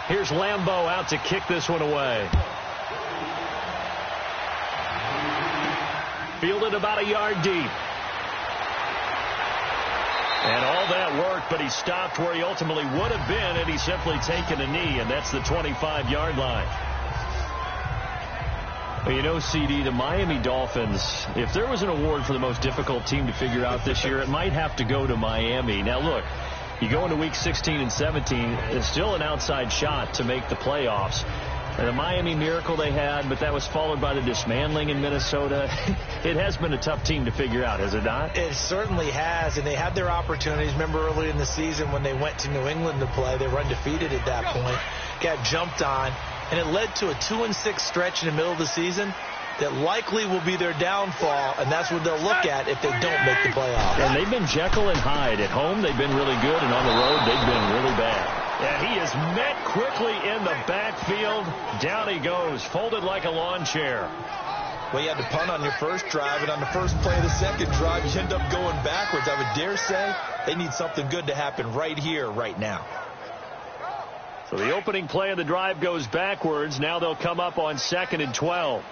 Here's Lambeau out to kick this one away. Fielded about a yard deep. And all that worked, but he stopped where he ultimately would have been had he simply taken a knee, and that's the 25-yard line. Well, you know, CD, the Miami Dolphins, if there was an award for the most difficult team to figure out this year, it might have to go to Miami. Now, look, you go into week 16 and 17, it's still an outside shot to make the playoffs. And the Miami miracle they had, but that was followed by the dismantling in Minnesota. It has been a tough team to figure out, has it not? It certainly has, and they had their opportunities. Remember early in the season when they went to New England to play, they were undefeated at that point, got jumped on, and it led to a 2-6 stretch in the middle of the season that likely will be their downfall, and that's what they'll look at if they don't make the playoffs. And they've been Jekyll and Hyde. At home, they've been really good, and on the road, they've been really bad. Yeah, he is met quickly in the backfield. Down he goes, folded like a lawn chair. Well, you had to punt on your first drive, and on the first play of the second drive, you end up going backwards. I would dare say they need something good to happen right here, right now. So the opening play of the drive goes backwards. Now they'll come up on 2nd and 12.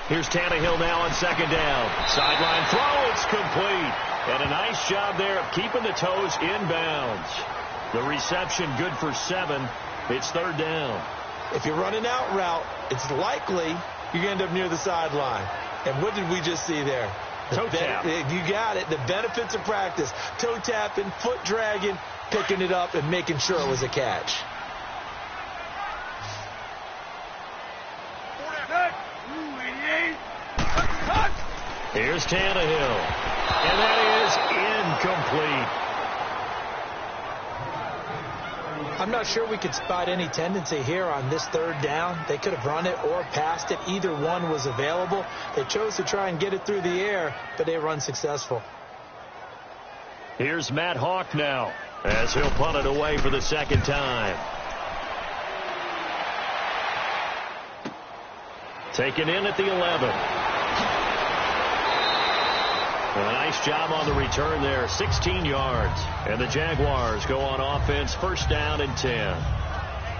Here's Tannehill now on 2nd down. Sideline throw, it's complete. And a nice job there of keeping the toes inbounds. The reception good for 7. It's 3rd down. If you're running out route, it's likely you're going to end up near the sideline. And what did we just see there? Toe tap. You got it. The benefits of practice. Toe tapping, foot dragging, picking it up, and making sure it was a catch. Here's Tannehill. And that is incomplete. I'm not sure we could spot any tendency here on this 3rd down. They could have run it or passed it. Either one was available. They chose to try and get it through the air, but they were unsuccessful. Here's Matt Hawk now as he'll punt it away for the 2nd time. Taken in at the 11. And a nice job on the return there, 16 yards. And the Jaguars go on offense, 1st down and 10.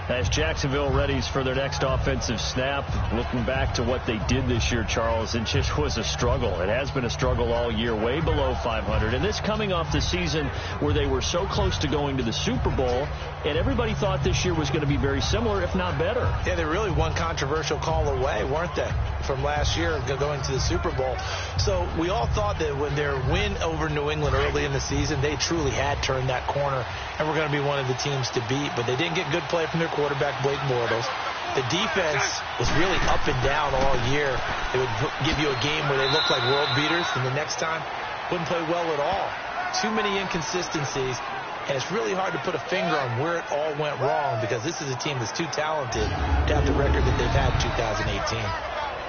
As Jacksonville readies for their next offensive snap, looking back to what they did this year, Charles, it just was a struggle. It has been a struggle all year, way below 500. And this coming off the season where they were so close to going to the Super Bowl, and everybody thought this year was going to be very similar, if not better. Yeah, they really one controversial call away, weren't they, from last year going to the Super Bowl. So we all thought that when their win over New England early in the season, they truly had turned that corner and were going to be one of the teams to beat. But they didn't get good play from their quarterback, Blake Bortles. The defense was really up and down all year. They would give you a game where they looked like world beaters, and the next time wouldn't play well at all. Too many inconsistencies, and it's really hard to put a finger on where it all went wrong because this is a team that's too talented to have the record that they've had in 2018.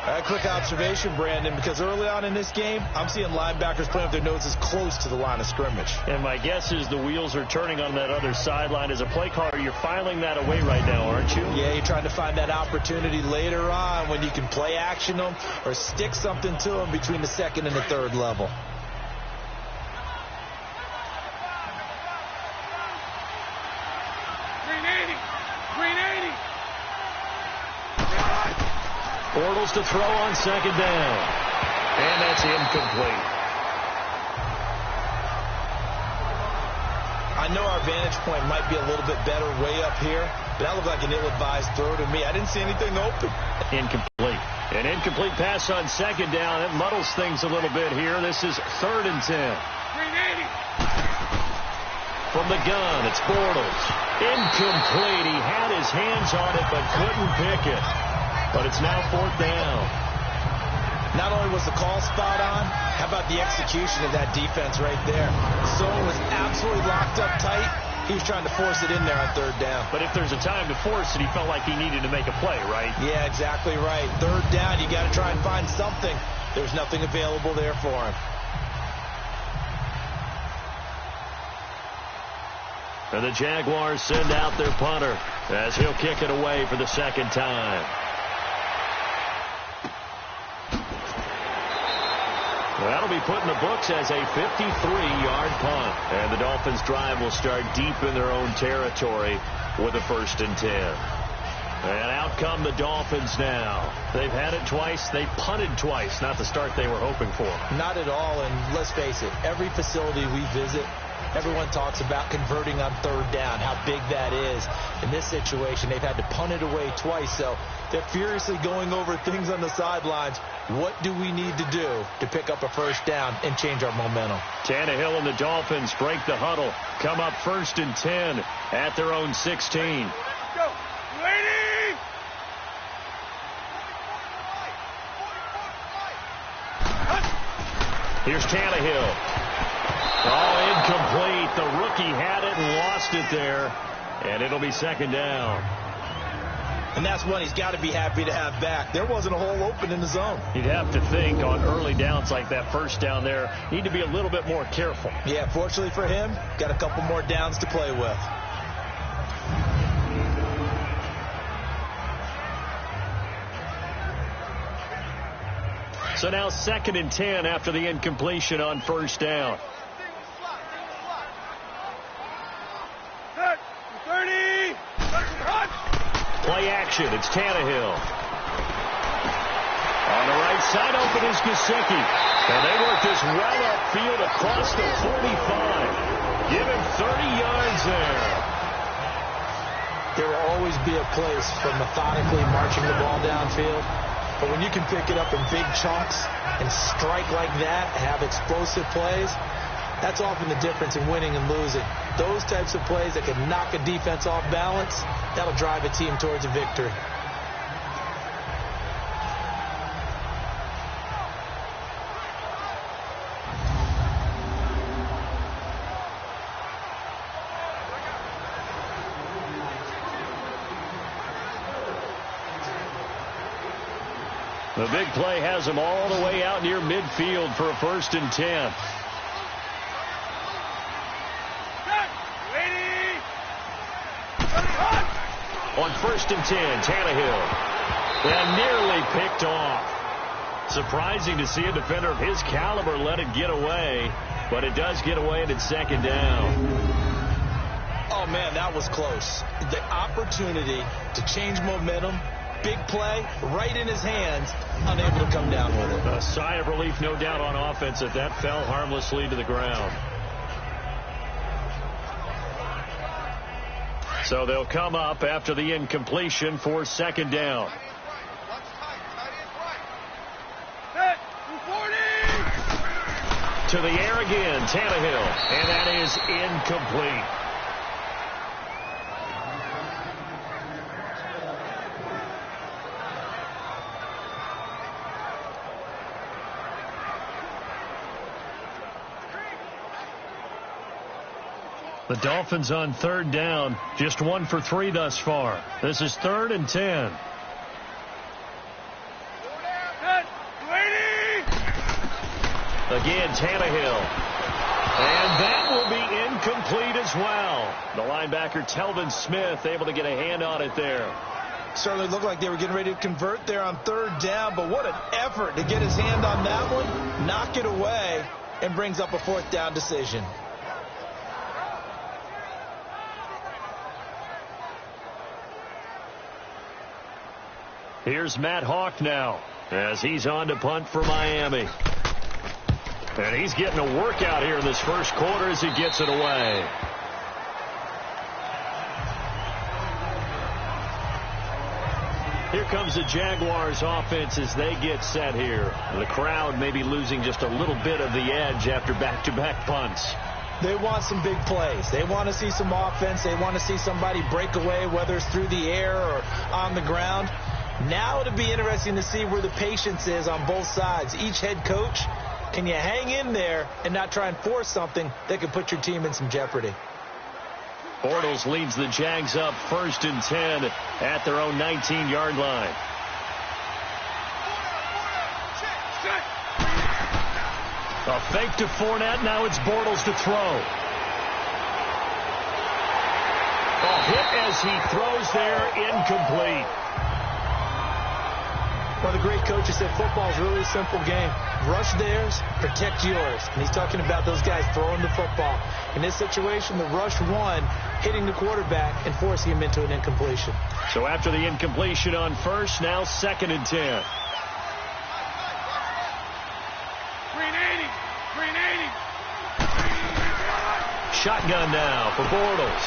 A quick observation, Brandon, because early on in this game, I'm seeing linebackers playing with their noses close to the line of scrimmage. And my guess is the wheels are turning on that other sideline. As a play caller, you're filing that away right now, aren't you? Yeah, you're trying to find that opportunity later on when you can play action them or stick something to them between the 2nd and the 3rd level. Bortles to throw on 2nd down. And that's incomplete. I know our vantage point might be a little bit better way up here, but that looked like an ill-advised throw to me. I didn't see anything open. Incomplete. An incomplete pass on 2nd down. It muddles things a little bit here. This is 3rd and 10. 380. From the gun, it's Bortles. Incomplete. He had his hands on it, but couldn't pick it. But it's now 4th down. Not only was the call spot on, how about the execution of that defense right there? Zone was absolutely locked up tight. He was trying to force it in there on 3rd down. But if there's a time to force it, he felt like he needed to make a play, right? Yeah, exactly right. 3rd down, you got to try and find something. There's nothing available there for him. And the Jaguars send out their punter as he'll kick it away for the 2nd time. Well, that'll be put in the books as a 53-yard punt. And the Dolphins' drive will start deep in their own territory with a 1st and 10. And out come the Dolphins now. They've had it twice. They punted twice. Not the start they were hoping for. Not at all. And let's face it, every facility we visit, everyone talks about converting on 3rd down, how big that is. In this situation, they've had to punt it away twice. So they're furiously going over things on the sidelines. What do we need to do to pick up a 1st down and change our momentum? Tannehill and the Dolphins break the huddle. Come up 1st and 10 at their own 16. Go, lady! Here's Tannehill. Oh, incomplete. The rookie had it and lost it there. And it'll be 2nd down. And that's one he's got to be happy to have back. There wasn't a hole open in the zone. You'd have to think on early downs like that 1st down there, need to be a little bit more careful. Yeah, fortunately for him, got a couple more downs to play with. So now 2nd and 10 after the incompletion on 1st down. 30. Play action. It's Tannehill. On the right side open is Gesicki. And they work this well upfield across the 45. Give him 30 yards there. There will always be a place for methodically marching the ball downfield. But when you can pick it up in big chunks and strike like that, have explosive plays, that's often the difference in winning and losing. Those types of plays that can knock a defense off balance, that'll drive a team towards a victory. The big play has them all the way out near midfield for a 1st and 10. On 1st and 10, Tannehill. And nearly picked off. Surprising to see a defender of his caliber let it get away. But it does get away and it's 2nd down. Oh, man, that was close. The opportunity to change momentum, big play, right in his hands, unable to come down with it. A sigh of relief, no doubt, on offense that that fell harmlessly to the ground. So they'll come up after the incompletion for 2nd down. To the air again, Tannehill. And that is incomplete. The Dolphins on 3rd down, just 1 for 3 thus far. This is 3rd and 10. Again, Tannehill. And that will be incomplete as well. The linebacker, Telvin Smith, able to get a hand on it there. Certainly looked like they were getting ready to convert there on 3rd down, but what an effort to get his hand on that one, knock it away, and brings up a 4th down decision. Here's Matt Hawk now as he's on to punt for Miami. And he's getting a workout here in this 1st quarter as he gets it away. Here comes the Jaguars offense as they get set here. The crowd may be losing just a little bit of the edge after back-to-back punts. They want some big plays. They want to see some offense. They want to see somebody break away, whether it's through the air or on the ground. Now it'll be interesting to see where the patience is on both sides. Each head coach, can you hang in there and not try and force something that could put your team in some jeopardy? Bortles leads the Jags up 1st and 10 at their own 19-yard line. A fake to Fournette. Now it's Bortles to throw. A hit as he throws there, incomplete. One of the great coaches said football is a really simple game. Rush theirs, protect yours. And he's talking about those guys throwing the football. In this situation, the rush won, hitting the quarterback and forcing him into an incompletion. So after the incompletion on first, now 2nd and 10. Green 80. Green 80. Shotgun now for Bortles.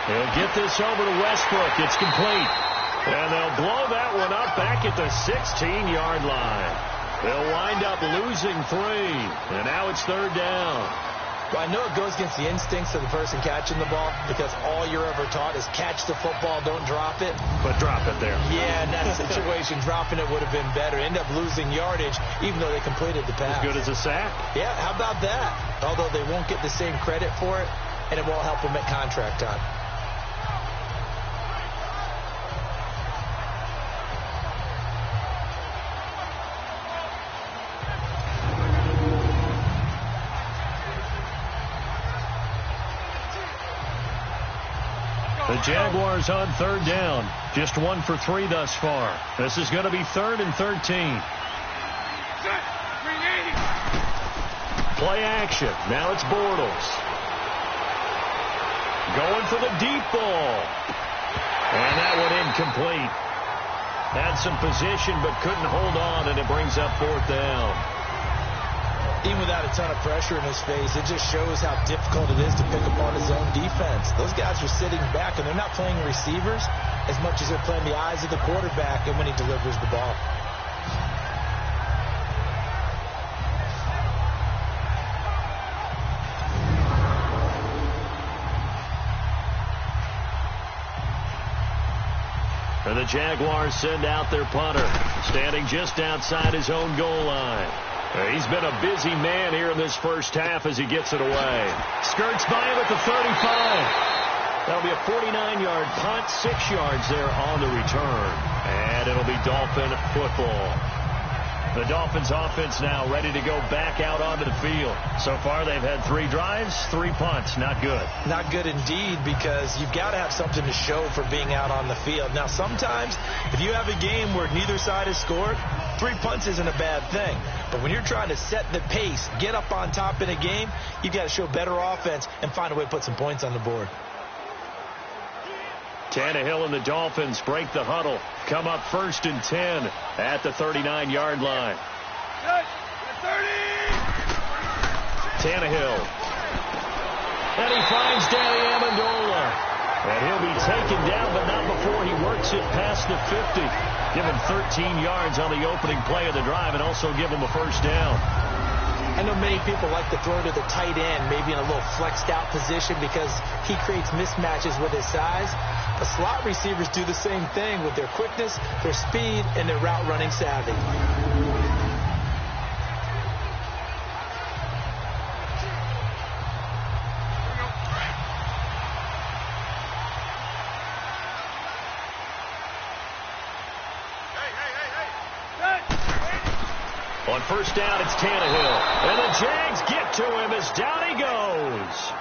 He'll get this over to Westbrook. It's complete. And they'll blow that one up back at the 16-yard line. They'll wind up losing 3. And now it's 3rd down. Well, I know it goes against the instincts of the person catching the ball because all you're ever taught is catch the football, don't drop it. But drop it there. Yeah, in that situation, dropping it would have been better. End up losing yardage even though they completed the pass. As good as a sack. Yeah, how about that? Although they won't get the same credit for it, and it won't help them at contract time. The Jaguars on 3rd down. Just 1 for 3 thus far. This is going to be 3rd and 13. Play action. Now it's Bortles. Going for the deep ball. And that one incomplete. Had some position but couldn't hold on, and it brings up 4th down. Even without a ton of pressure in his face, it just shows how difficult it is to pick up on his own defense. Those guys are sitting back, and they're not playing receivers as much as they're playing the eyes of the quarterback and when he delivers the ball. And the Jaguars send out their punter, standing just outside his own goal line. He's been a busy man here in this first half as he gets it away. Skirts by him at the 35. That'll be a 49-yard punt, 6 yards there on the return. And it'll be Dolphin football. The Dolphins offense now ready to go back out onto the field. So far they've had 3 drives, 3 punts. Not good. Not good indeed, because you've got to have something to show for being out on the field. Now sometimes if you have a game where neither side has scored, 3 punts isn't a bad thing. But when you're trying to set the pace, get up on top in a game, you've got to show better offense and find a way to put some points on the board. Tannehill and the Dolphins break the huddle. Come up 1st and 10 at the 39-yard line. Tannehill. And he finds Danny Amendola. And he'll be taken down, but not before he works it past the 50. Give him 13 yards on the opening play of the drive and also give him a 1st down. I know many people like to throw to the tight end, maybe in a little flexed out position because he creates mismatches with his size. But slot receivers do the same thing with their quickness, their speed, and their route running savvy. On 1st down, it's Tannehill. And the Jags get to him as down he goes.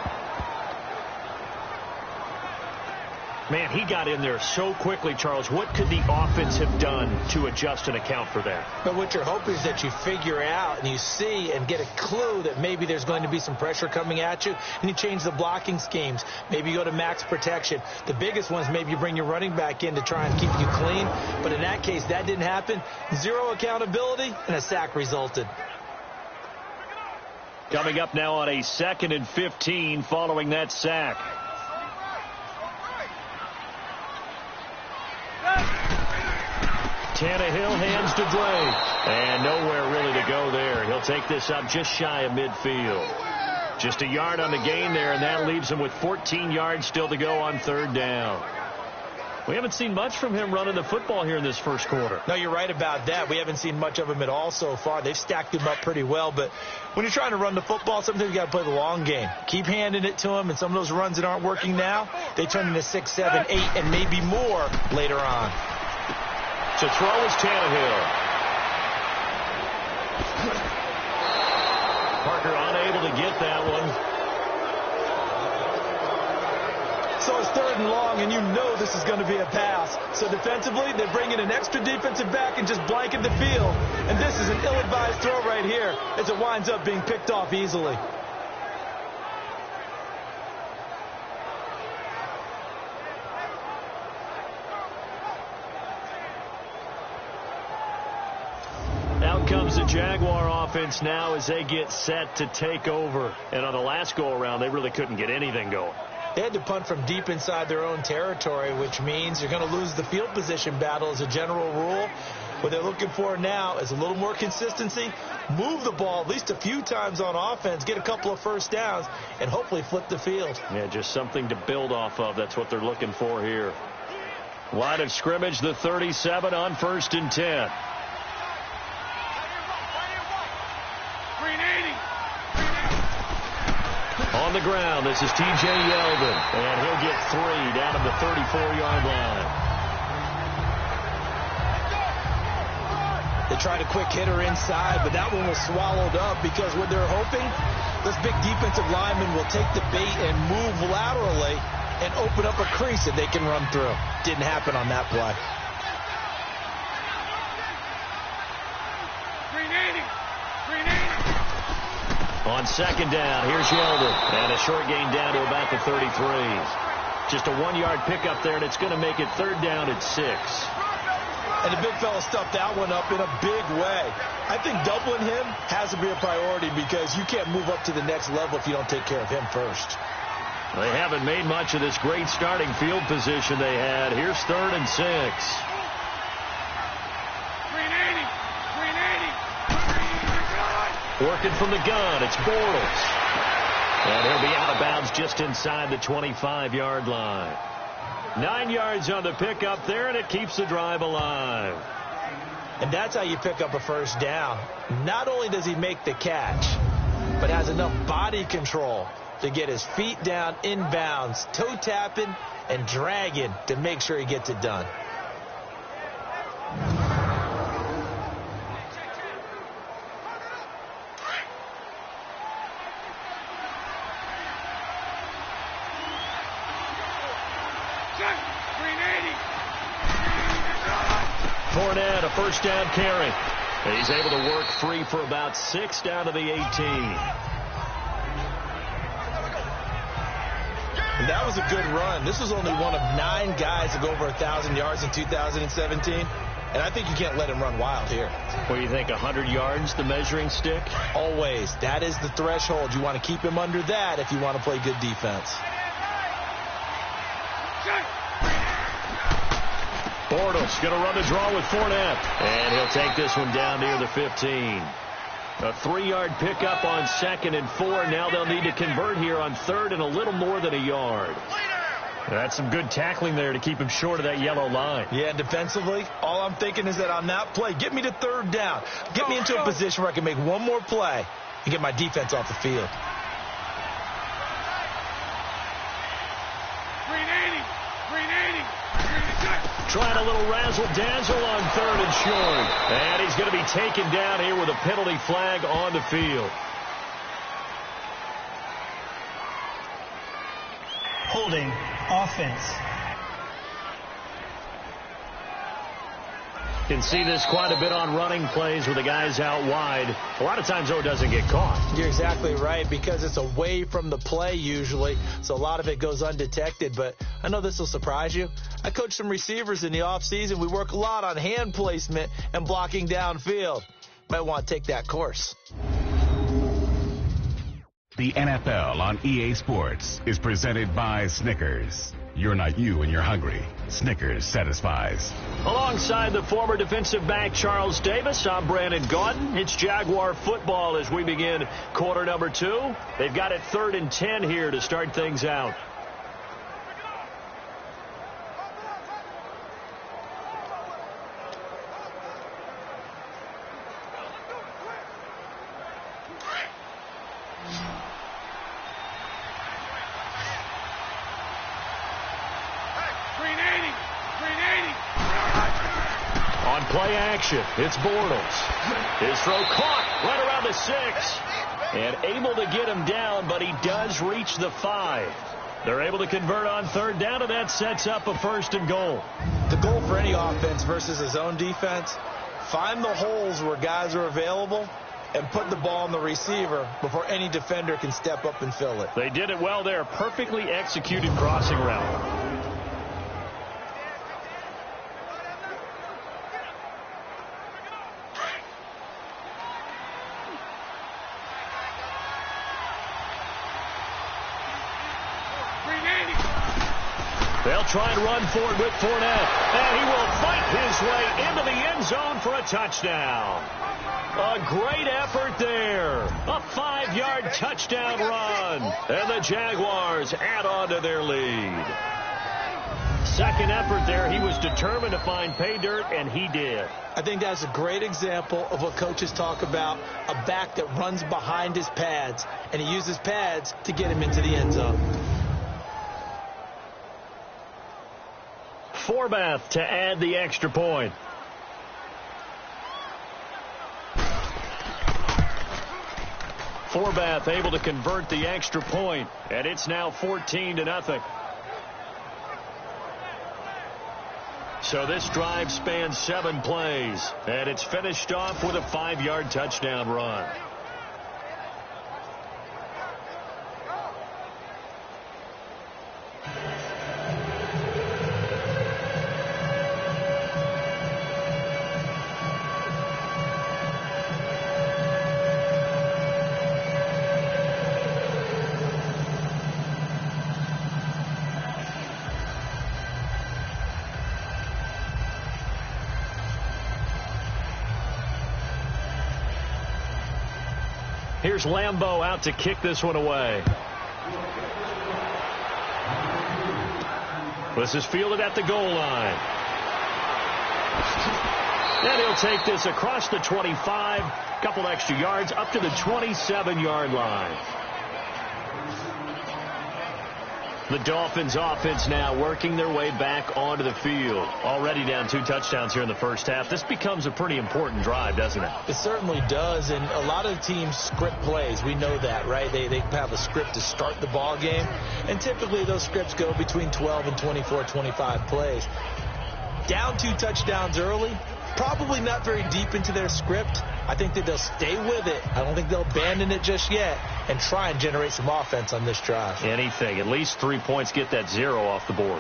Man, he got in there so quickly, Charles. What could the offense have done to adjust and account for that? But what you're hoping is that you figure out and you see and get a clue that maybe there's going to be some pressure coming at you, and you change the blocking schemes. Maybe you go to max protection. The biggest one is maybe you bring your running back in to try and keep you clean. But in that case, that didn't happen. 0 accountability, and a sack resulted. Coming up now on a 2nd and 15 following that sack. Tannehill hands to Drake. And nowhere really to go there. He'll take this up just shy of midfield. Just a yard on the gain there, and that leaves him with 14 yards still to go on 3rd down. We haven't seen much from him running the football here in this first quarter. No, you're right about that. We haven't seen much of him at all so far. They've stacked him up pretty well, but when you're trying to run the football, sometimes you got to play the long game. Keep handing it to him, and some of those runs that aren't working now, they turn into 6, 7, 8, and maybe more later on. So throw is Tannehill. Parker unable to get that one. So So it's 3rd and long, and you know this is going to be a pass. So defensively, they bring in an extra defensive back and just blanket the field. And this is an ill-advised throw right here as it winds up being picked off easily. Out comes the Jaguar offense now as they get set to take over. And on the last go-around, they really couldn't get anything going. They had to punt from deep inside their own territory, which means you're going to lose the field position battle as a general rule. What they're looking for now is a little more consistency, move the ball at least a few times on offense, get a couple of first downs, and hopefully flip the field. Yeah, just something to build off of. That's what they're looking for here. Line of scrimmage, the 37 on 1st and 10. On the ground, this is T.J. Yeldon, and he'll get 3 down at the 34-yard line. They tried a quick hitter inside, but that one was swallowed up because what they're hoping, this big defensive lineman will take the bait and move laterally and open up a crease that they can run through. Didn't happen on that play. On 2nd down, here's Yeldon. And a short gain down to about the 33. Just a 1-yard pickup there, and it's going to make it 3rd down at 6. And the big fella stuffed that one up in a big way. I think doubling him has to be a priority because you can't move up to the next level if you don't take care of him first. They haven't made much of this great starting field position they had. Here's 3rd and 6. Working from the gun, it's Bortles. And he'll be out of bounds just inside the 25-yard line. 9 yards on the pickup there, and it keeps the drive alive. And that's how you pick up a first down. Not only does he make the catch, but has enough body control to get his feet down inbounds, toe tapping and dragging to make sure he gets it done. Fournette, a first down carry. He's able to work free for about 6 down to the 18. And that was a good run. This was only one of 9 guys to go over 1,000 yards in 2017. And I think you can't let him run wild here. What do you think, 100 yards, the measuring stick? Always. That is the threshold. You want to keep him under that if you want to play good defense. Bortles going to run the draw with Fournette. And he'll take this one down near the 15. A 3-yard pickup on 2nd and 4. Now they'll need to convert here on 3rd and a little more than a yard. That's some good tackling there to keep him short of that yellow line. Yeah, defensively, all I'm thinking is that on that play, get me to 3rd down. Get me into a position where I can make one more play and get my defense off the field. Trying a little razzle-dazzle on 3rd and short. And he's going to be taken down here with a penalty flag on the field. Holding offense. Can see this quite a bit on running plays where the guy's out wide. A lot of times, though, it doesn't get caught. You're exactly right because it's away from the play usually, so a lot of it goes undetected. But I know this will surprise you. I coach some receivers in the offseason. We work a lot on hand placement and blocking downfield. Might want to take that course. The NFL on EA Sports is presented by Snickers. You're not you when you're hungry. Snickers satisfies. Alongside the former defensive back Charles Davis, I'm Brandon Gaudin. It's Jaguar football as we begin quarter number 2. They've got it 3rd and 10 here to start things out. Play action. It's Bortles. His throw caught right around the 6. And able to get him down, but he does reach the 5. They're able to convert on third down, and that sets up a 1st and goal. The goal for any offense versus a zone defense, find the holes where guys are available and put the ball on the receiver before any defender can step up and fill it. They did it well there. Perfectly executed crossing route. They'll try and run forward with Fournette, and he will fight his way into the end zone for a touchdown. A great effort there. A 5-yard touchdown run, and the Jaguars add on to their lead. Second effort there, he was determined to find pay dirt, and he did. I think that's a great example of what coaches talk about, a back that runs behind his pads, and he uses pads to get him into the end zone. Forbath to add the extra point. Forbath able to convert the extra point, and it's now 14-0. So this drive spans 7 plays, and it's finished off with a 5-yard touchdown run. Here's Lambeau out to kick this one away. This is fielded at the goal line. And he'll take this across the 25, couple extra yards up to the 27-yard line. The Dolphins offense now working their way back onto the field. Already down 2 touchdowns here in the first half. This becomes a pretty important drive, doesn't it? It certainly does, and a lot of teams script plays. We know that, right? They have a script to start the ball game, and typically those scripts go between 12 and 24, 25 plays. Down 2 touchdowns early, probably not very deep into their script. I think that they'll stay with it. I don't think they'll abandon it just yet and try and generate some offense on this drive. Anything. At least 3 points, get that 0 off the board.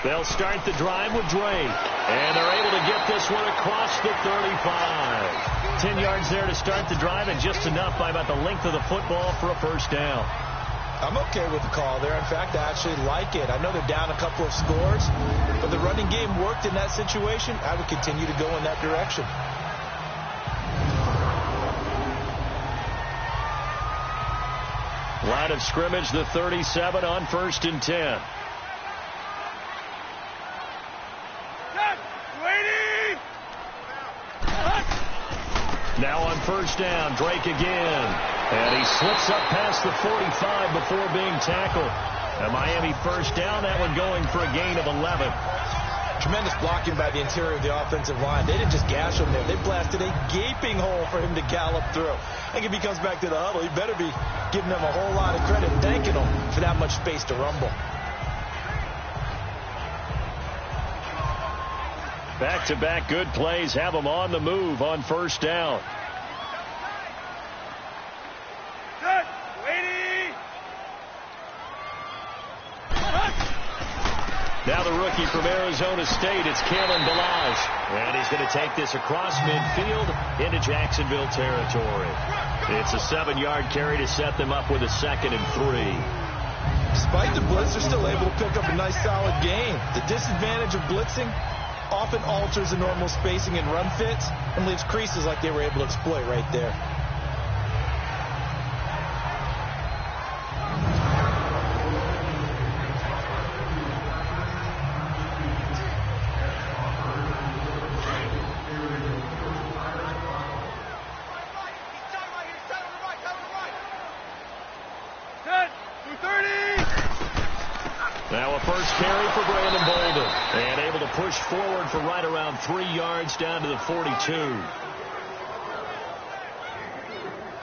They'll start the drive with Drake, and they're able to get this one across the 35. 10 yards there to start the drive, and just enough by about the length of the football for a 1st down. I'm okay with the call there. In fact, I actually like it. I know they're down a couple of scores, but the running game worked in that situation. I would continue to go in that direction. Line of scrimmage, the 37 on 1st and 10. Now on 1st down, Drake again. And he slips up past the 45 before being tackled. A Miami 1st down, that one going for a gain of 11. Tremendous blocking by the interior of the offensive line. They didn't just gash him there. They blasted a gaping hole for him to gallop through. I think if he comes back to the huddle, he better be giving them a whole lot of credit and thanking them for that much space to rumble. Back-to-back good plays have them on the move on 1st down. Now the rookie from Arizona State, it's Kalen Ballage. And he's going to take this across midfield into Jacksonville territory. It's a 7-yard carry to set them up with a 2nd and 3. Despite the blitz, they're still able to pick up a nice solid gain. The disadvantage of blitzing often alters the normal spacing and run fits and leaves creases like they were able to exploit right there. Now a first carry for Brandon Bolden. And able to push forward for right around 3 yards down to the 42.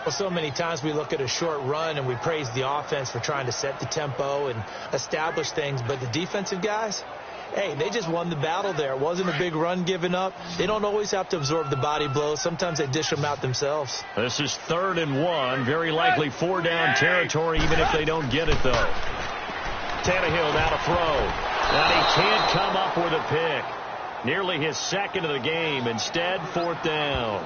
Well, so many times we look at a short run and we praise the offense for trying to set the tempo and establish things, but the defensive guys, hey, they just won the battle there. It wasn't a big run given up. They don't always have to absorb the body blows. Sometimes they dish them out themselves. This is 3rd and 1. Very likely 4-down territory, even if they don't get it, though. Tannehill now to throw. And he can't come up with a pick. Nearly his 2nd of the game. Instead, 4th down.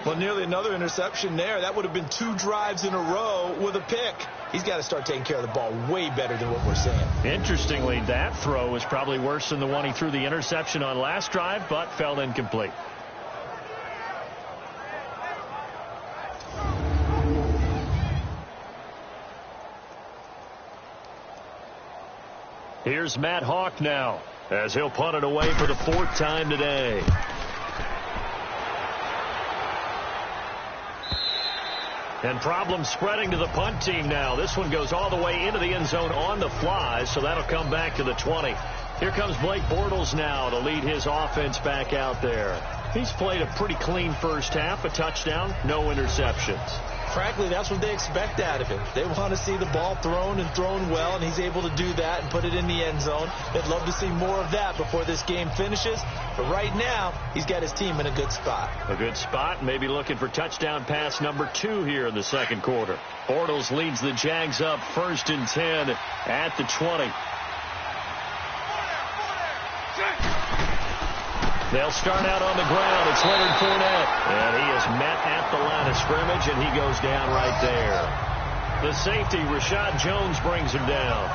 Well, nearly another interception there. That would have been 2 drives in a row with a pick. He's got to start taking care of the ball way better than what we're seeing. Interestingly, that throw was probably worse than the one he threw the interception on last drive, but fell incomplete. Here's Matt Hawk now, as he'll punt it away for the 4th time today. And problems spreading to the punt team now. This one goes all the way into the end zone on the fly, so that'll come back to the 20. Here comes Blake Bortles now to lead his offense back out there. He's played a pretty clean first half, a touchdown, no interceptions. Frankly, that's what they expect out of him. They want to see the ball thrown and thrown well, and he's able to do that and put it in the end zone. They'd love to see more of that before this game finishes. But right now, he's got his team in a good spot. A good spot, maybe looking for touchdown pass number 2 here in the 2nd quarter. Bortles leads the Jags up 1st and 10 at the 20. They'll start out on the ground. It's Leonard Fournette. And he is met at the line of scrimmage, and he goes down right there. The safety, Rashad Jones, brings him down.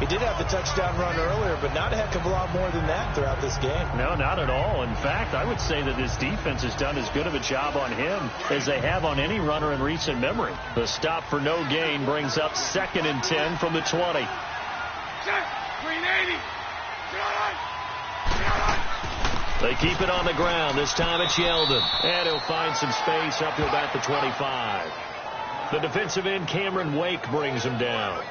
He did have the touchdown run earlier, but not a heck of a lot more than that throughout this game. No, not at all. In fact, I would say that this defense has done as good of a job on him as they have on any runner in recent memory. The stop for no gain brings up 2nd and 10 from the 20. Green 80. They keep it on the ground. This time it's Yeldon. And he'll find some space up to about the 25. The defensive end, Cameron Wake, brings him down.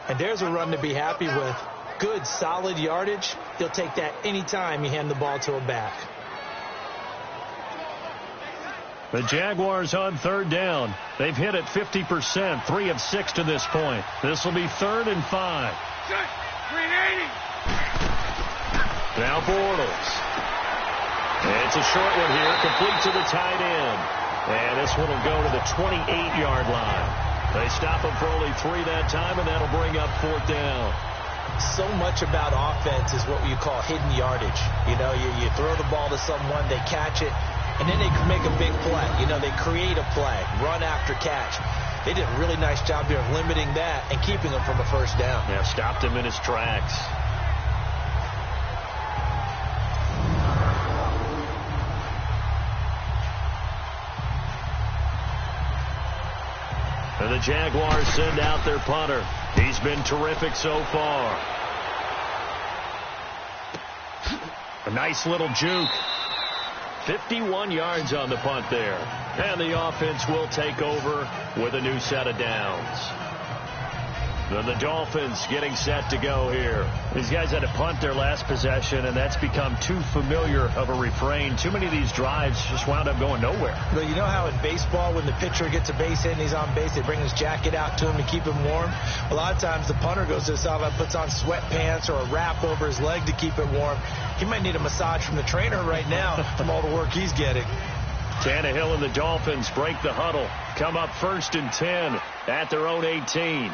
And there's a run to be happy with. Good, solid yardage. He'll take that anytime you hand the ball to a back. The Jaguars on 3rd down. They've hit it 50%, 3 of 6 to this point. This will be 3rd and 5. Green 80. Now Bortles. It's a short one here, complete to the tight end. And this one will go to the 28-yard line. They stop him for only 3 that time, and that'll bring up 4th down. So much about offense is what you call hidden yardage. You know, you throw the ball to someone, they catch it, and then they can make a big play. You know, they create a play, run after catch. They did a really nice job here of limiting that and keeping him from a 1st down. Yeah, stopped him in his tracks. And the Jaguars send out their punter. He's been terrific so far. A nice little juke. 51 yards on the punt there. And the offense will take over with a new set of downs. Then the Dolphins getting set to go here. These guys had to punt their last possession, and that's become too familiar of a refrain. Too many of these drives just wound up going nowhere. But you know how in baseball, when the pitcher gets a base hit and he's on base, they bring his jacket out to him to keep him warm? A lot of times the punter goes to the sideline, puts on sweatpants or a wrap over his leg to keep it warm. He might need a massage from the trainer right now from all the work he's getting. Tannehill and the Dolphins break the huddle. Come up 1st and 10 at their own 18.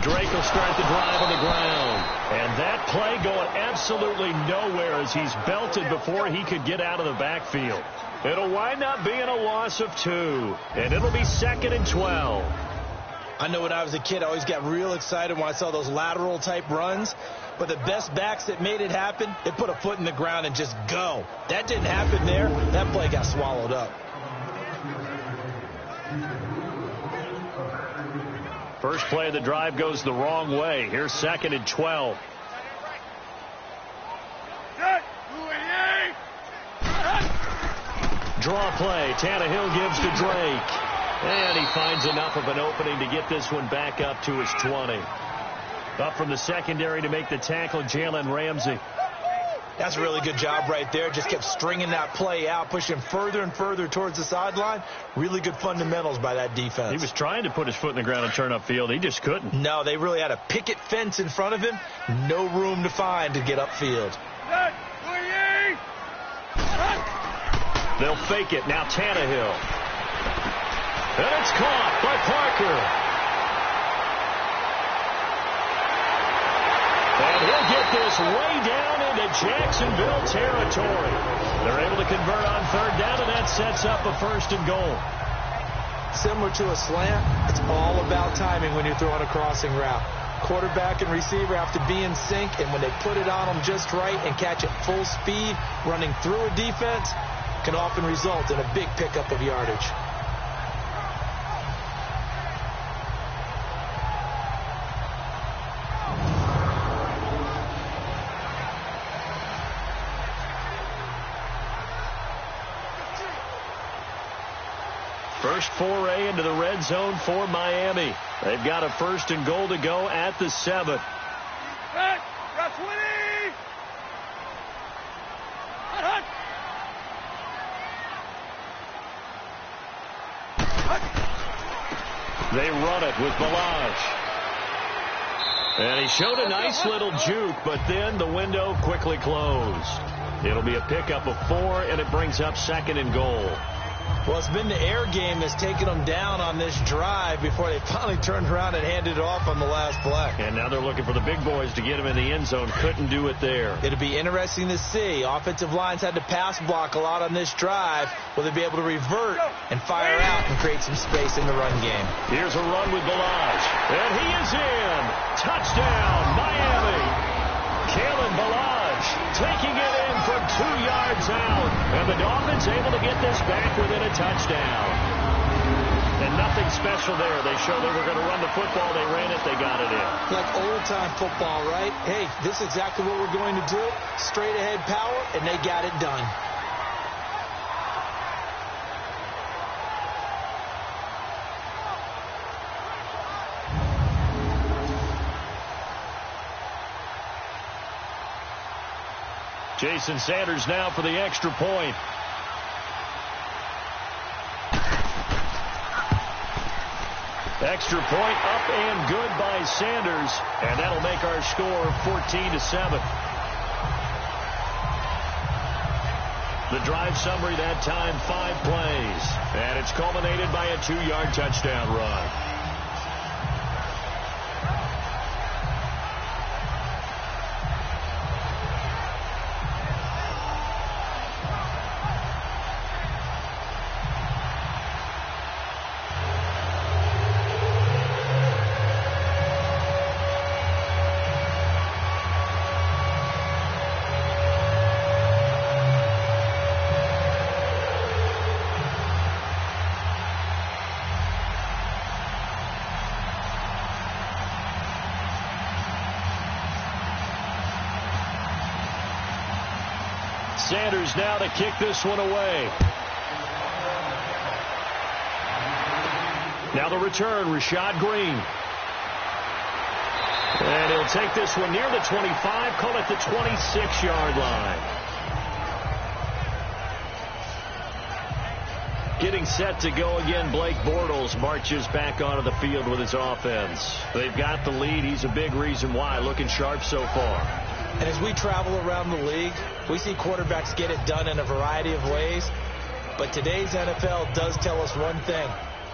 Drake will start the drive on the ground. And that play going absolutely nowhere as he's belted before he could get out of the backfield. It'll wind up being a loss of 2. And it'll be 2nd and 12. I know when I was a kid, I always got real excited when I saw those lateral type runs. But the best backs that made it happen, they put a foot in the ground and just go. That didn't happen there. That play got swallowed up. First play of the drive goes the wrong way. Here's 2nd and 12. Draw play. Tannehill gives to Drake. And he finds enough of an opening to get this one back up to his 20. Up from the secondary to make the tackle, Jalen Ramsey. That's a really good job right there. Just kept stringing that play out, pushing further and further towards the sideline. Really good fundamentals by that defense. He was trying to put his foot in the ground and turn upfield. He just couldn't. No, they really had a picket fence in front of him. No room to find to get upfield. They'll fake it. Now Tannehill. And it's caught by Parker. And he'll get this way down into Jacksonville territory. They're able to convert on third down, and that sets up a 1st and goal. Similar to a slant, it's all about timing when you're throwing a crossing route. Quarterback and receiver have to be in sync, and when they put it on them just right and catch it full speed, running through a defense, can often result in a big pickup of yardage. First foray into the red zone for Miami. They've got a 1st and goal to go at the 7. They run it with Balaj. And he showed a nice little juke, but then the window quickly closed. It'll be a pickup of 4, and it brings up 2nd and goal. Well, it's been the air game that's taken them down on this drive before they finally turned around and handed it off on the last play. And now they're looking for the big boys to get him in the end zone. Couldn't do it there. It'll be interesting to see. Offensive lines had to pass block a lot on this drive. Will they be able to revert and fire out and create some space in the run game? Here's a run with Balaj. And he is in. Touchdown, Miami. Kalen Balaj taking it in from 2 yards out. And the Dolphins able to get this back within a touchdown. And nothing special there. They showed they were going to run the football. They ran it. They got it in. Like old-time football, right? Hey, this is exactly what we're going to do. Straight-ahead power, and they got it done. Jason Sanders now for the extra point. Extra point up and good by Sanders. And that'll make our score 14-7. The drive summary that time, 5 plays. And it's culminated by a 2-yard touchdown run. Sanders now to kick this one away. Now the return, Rashad Green. And he'll take this one near the 25, call it the 26-yard line. Getting set to go again, Blake Bortles marches back onto the field with his offense. They've got the lead. He's a big reason why. Looking sharp so far. And as we travel around the league, we see quarterbacks get it done in a variety of ways. But today's NFL does tell us one thing.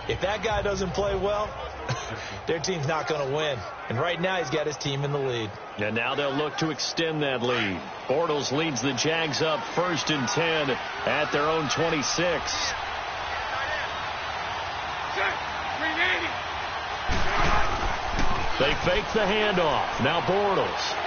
If that guy doesn't play well, their team's not going to win. And right now he's got his team in the lead. And now they'll look to extend that lead. Bortles leads the Jags up 1st and 10 at their own 26. They fake the handoff. Now Bortles.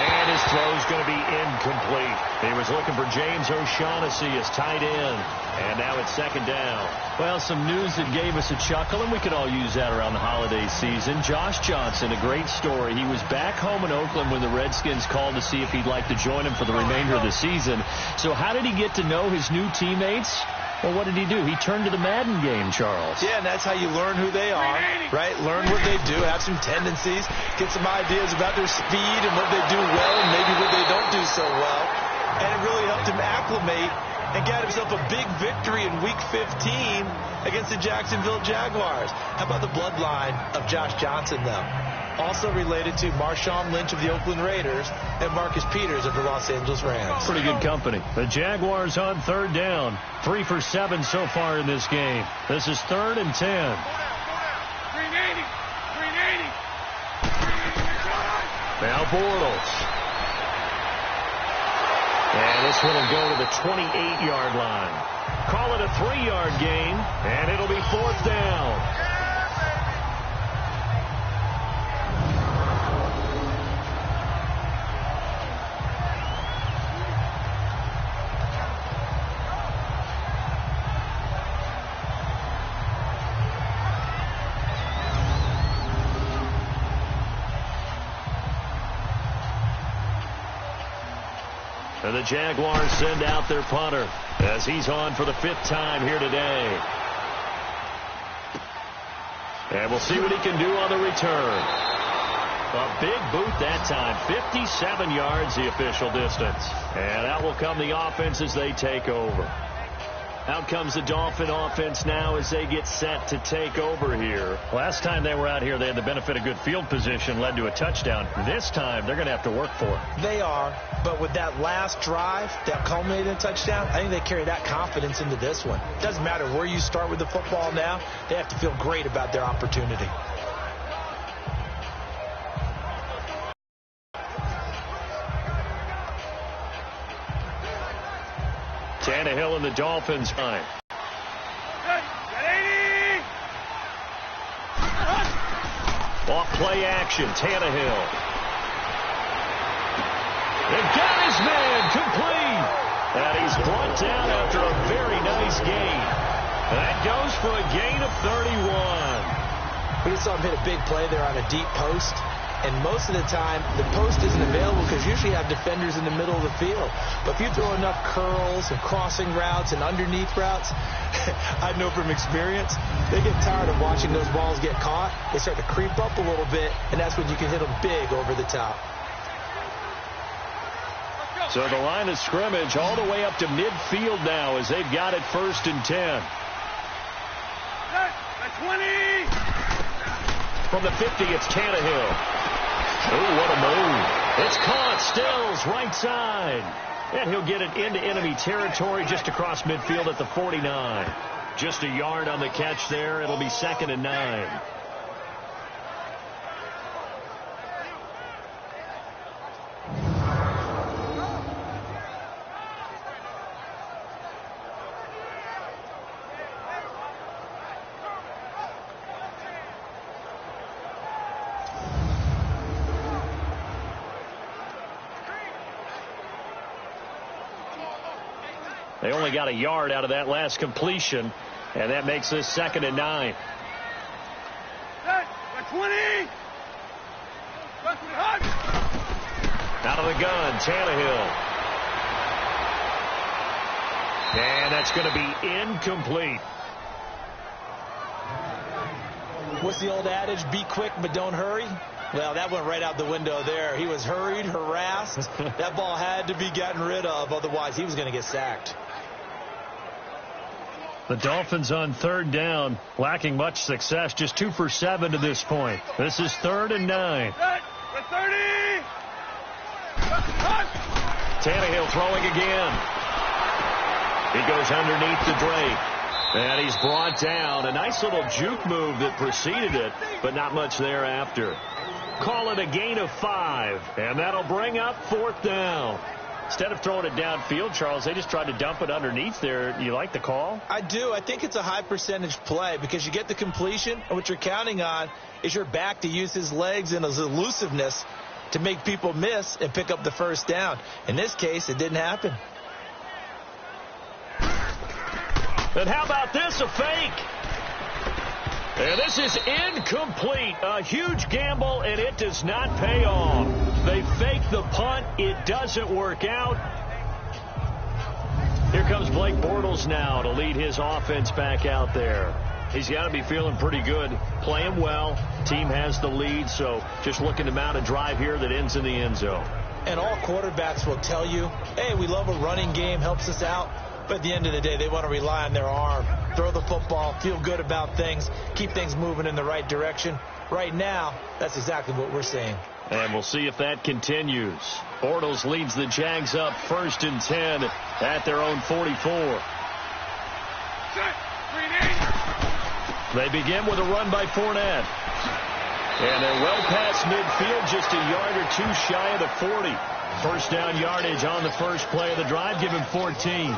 And his throw's going to be incomplete. He was looking for James O'Shaughnessy as tight end. And now it's 2nd down. Well, some news that gave us a chuckle, and we could all use that around the holiday season. Josh Johnson, a great story. He was back home in Oakland when the Redskins called to see if he'd like to join him for the remainder of the season. So how did he get to know his new teammates? Well, what did he do? He turned to the Madden game, Charles. Yeah, and that's how you learn who they are, right? Learn what they do, have some tendencies, get some ideas about their speed and what they do well and maybe what they don't do so well. And it really helped him acclimate and got himself a big victory in Week 15 against the Jacksonville Jaguars. How about the bloodline of Josh Johnson, though? Also related to Marshawn Lynch of the Oakland Raiders and Marcus Peters of the Los Angeles Rams. Pretty good company. The Jaguars on 3rd down. 3 for 7 so far in this game. This is 3rd and 10. 380. 380. Now Bortles. And this one will go to the 28-yard line. Call it a 3-yard gain, and it'll be 4th down. And the Jaguars send out their punter as he's on for the 5th time here today. And we'll see what he can do on the return. A big boot that time. 57 yards the official distance. And out will come the offense as they take over. Out comes the Dolphin offense now as they get set to take over here. Last time they were out here, they had the benefit of good field position, led to a touchdown. This time, they're going to have to work for it. They are, but with that last drive that culminated in a touchdown, I think they carry that confidence into this one. Doesn't matter where you start with the football now, they have to feel great about their opportunity. Tannehill and the Dolphins time. Off play action, Tannehill. They've got his man complete. And he's brought down after a very nice gain. That goes for a gain of 31. We just saw him hit a big play there on a deep post. And most of the time, the post isn't available because you usually have defenders in the middle of the field. But if you throw enough curls and crossing routes and underneath routes, I know from experience, they get tired of watching those balls get caught. They start to creep up a little bit, and that's when you can hit them big over the top. So the line of scrimmage all the way up to midfield now as they've got it 1st and 10. 20. From the 50, it's Tannehill. Oh, what a move. It's caught. Stills right side. And he'll get it into enemy territory just across midfield at the 49. Just a yard on the catch there. It'll be 2nd and 9. They only got a yard out of that last completion, and that makes this 2nd and 9. 20. Out of the gun, Tannehill. And that's going to be incomplete. What's the old adage? Be quick, but don't hurry. Well, that went right out the window there. He was hurried, harassed. That ball had to be gotten rid of, otherwise he was going to get sacked. The Dolphins on 3rd down, lacking much success, just 2 for 7 to this point. This is 3rd and 9. 30. Tannehill throwing again. He goes underneath the Drake. And he's brought down. A nice little juke move that preceded it, but not much thereafter. Call it a gain of 5, and that'll bring up 4th down. Instead of throwing it downfield, Charles, they just tried to dump it underneath there. You like the call? I do. I think it's a high percentage play because you get the completion, and what you're counting on is your back to use his legs and his elusiveness to make people miss and pick up the 1st down. In this case, it didn't happen. And how about this, a fake? And this is incomplete. A huge gamble, and it does not pay off. They fake the punt. It doesn't work out. Here comes Blake Bortles now to lead his offense back out there. He's got to be feeling pretty good, playing well. Team has the lead, so just looking to mount a drive here that ends in the end zone. And all quarterbacks will tell you, hey, we love a running game, helps us out. But at the end of the day, they want to rely on their arm, throw the football, feel good about things, keep things moving in the right direction. Right now, that's exactly what we're seeing. And we'll see if that continues. Bortles leads the Jags up 1st and 10 at their own 44. They begin with a run by Fournette. And they're well past midfield, just a yard or two shy of the 40. First down yardage on the first play of the drive, give him 14.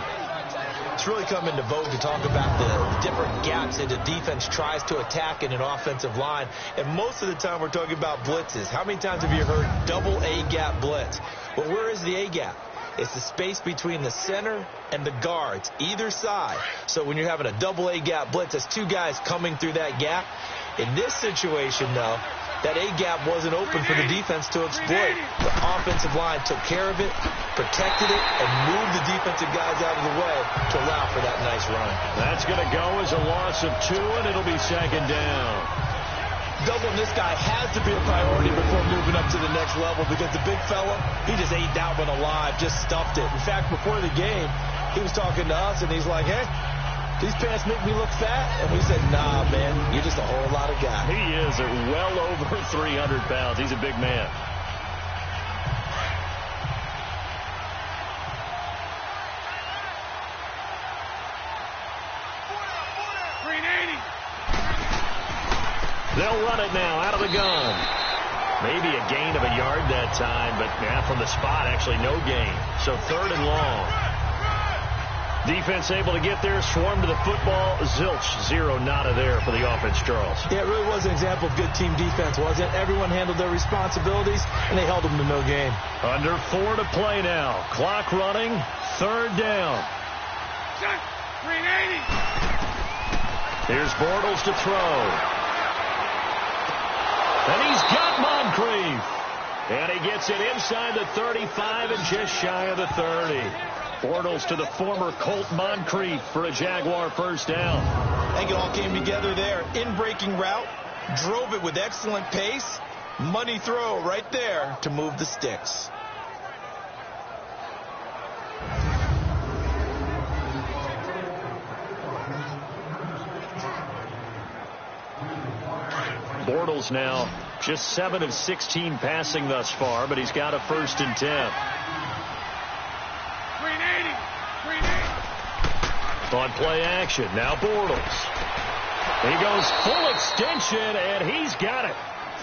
It's really come into vogue to talk about the different gaps that the defense tries to attack in an offensive line. And most of the time we're talking about blitzes. How many times have you heard double A-gap blitz? Well, where is the A-gap? It's the space between the center and the guards, either side. So when you're having a double A-gap blitz, that's two guys coming through that gap. In this situation, though, that A-gap wasn't open for the defense to exploit. The offensive line took care of it, protected it, and moved the defensive guys out of the way to allow for that nice run. That's going to go as a loss of 2, and it'll be 2nd down. Doubling this guy has to be a priority before moving up to the next level, because the big fella, he just ate that one alive, just stuffed it. In fact, before the game, he was talking to us, and he's like, hey, these pants make me look fat. And we said, nah, man, you're just a whole lot of guy. He is well over 300 pounds. He's a big man. They'll run it now out of the gun. Maybe a gain of a yard that time, but from the spot, actually no gain. So 3rd and long. Defense able to get there, swarm to the football. Zilch, 0, nada there for the offense, Charles. Yeah, it really was an example of good team defense, wasn't it? Everyone handled their responsibilities, and they held them to no gain. Under 4 to play now. Clock running, 3rd down. Green 80. Here's Bortles to throw. And he's got Moncrief. And he gets it inside the 35 and just shy of the 30. Bortles to the former Colt Moncrief for a Jaguar first down. I think it all came together there. In-breaking route, drove it with excellent pace. Money throw right there to move the sticks. Bortles now just 7 of 16 passing thus far, but he's got a 1st and 10. On play action, now Bortles. He goes full extension, and he's got it.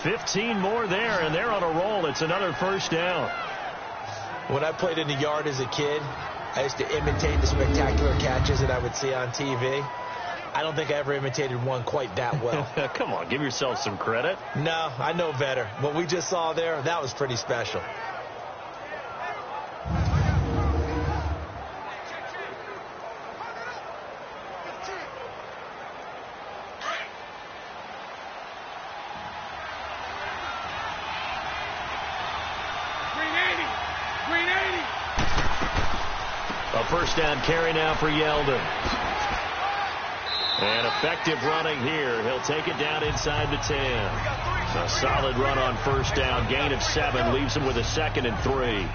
15 more there, and they're on a roll. It's another first down. When I played in the yard as a kid, I used to imitate the spectacular catches that I would see on TV. I don't think I ever imitated one quite that well. Come on, give yourself some credit. No, I know better. What we just saw there, that was pretty special. A first down carry now for Yeldon. And effective running here. He'll take it down inside the 10. So a solid run on first down. Gain of 7 leaves him with a 2nd and 3.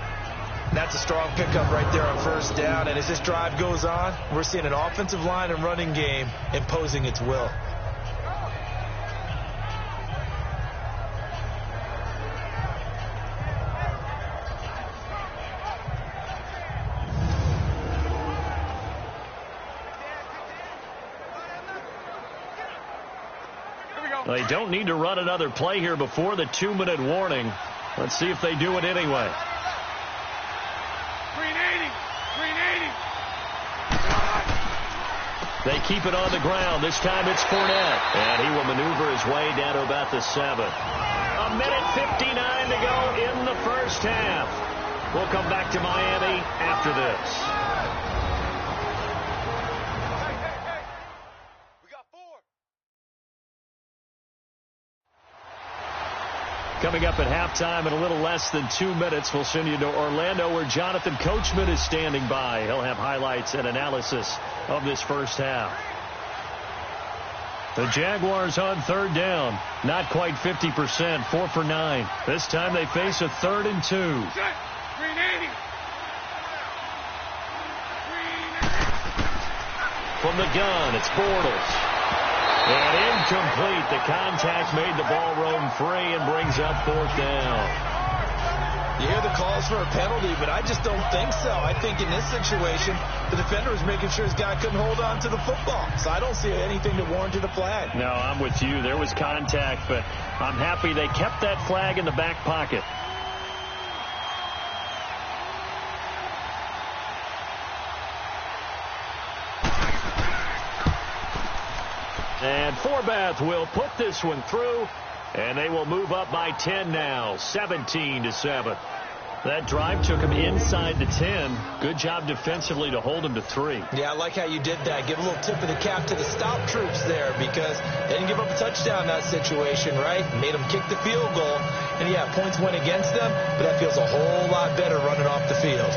That's a strong pickup right there on first down. And as this drive goes on, we're seeing an offensive line and running game imposing its will. They don't need to run another play here before the 2-minute warning. Let's see if they do it anyway. Green 80. They keep it on the ground. This time it's Fournette. And he will maneuver his way down to about the 7. 1:59 to go in the first half. We'll come back to Miami after this. Coming up at halftime in a little less than 2 minutes, we'll send you to Orlando where Jonathan Coachman is standing by. He'll have highlights and analysis of this first half. The Jaguars on third down. Not quite 50%, 4 for 9. This time they face a 3rd and 2. Green 80. From the gun, it's Bortles. And incomplete. The contact made the ball roam free and brings up 4th down. You hear the calls for a penalty, but I just don't think so. I think in this situation, the defender was making sure his guy couldn't hold on to the football. So I don't see anything that warranted a flag. No, I'm with you. There was contact, but I'm happy they kept that flag in the back pocket. And Forbath will put this one through, and they will move up by 10 now, 17-7. That drive took him inside the 10. Good job defensively to hold him to 3. Yeah, I like how you did that. Give a little tip of the cap to the stop troops there because they didn't give up a touchdown in that situation, right? Made them kick the field goal. And, yeah, points went against them, but that feels a whole lot better running off the field.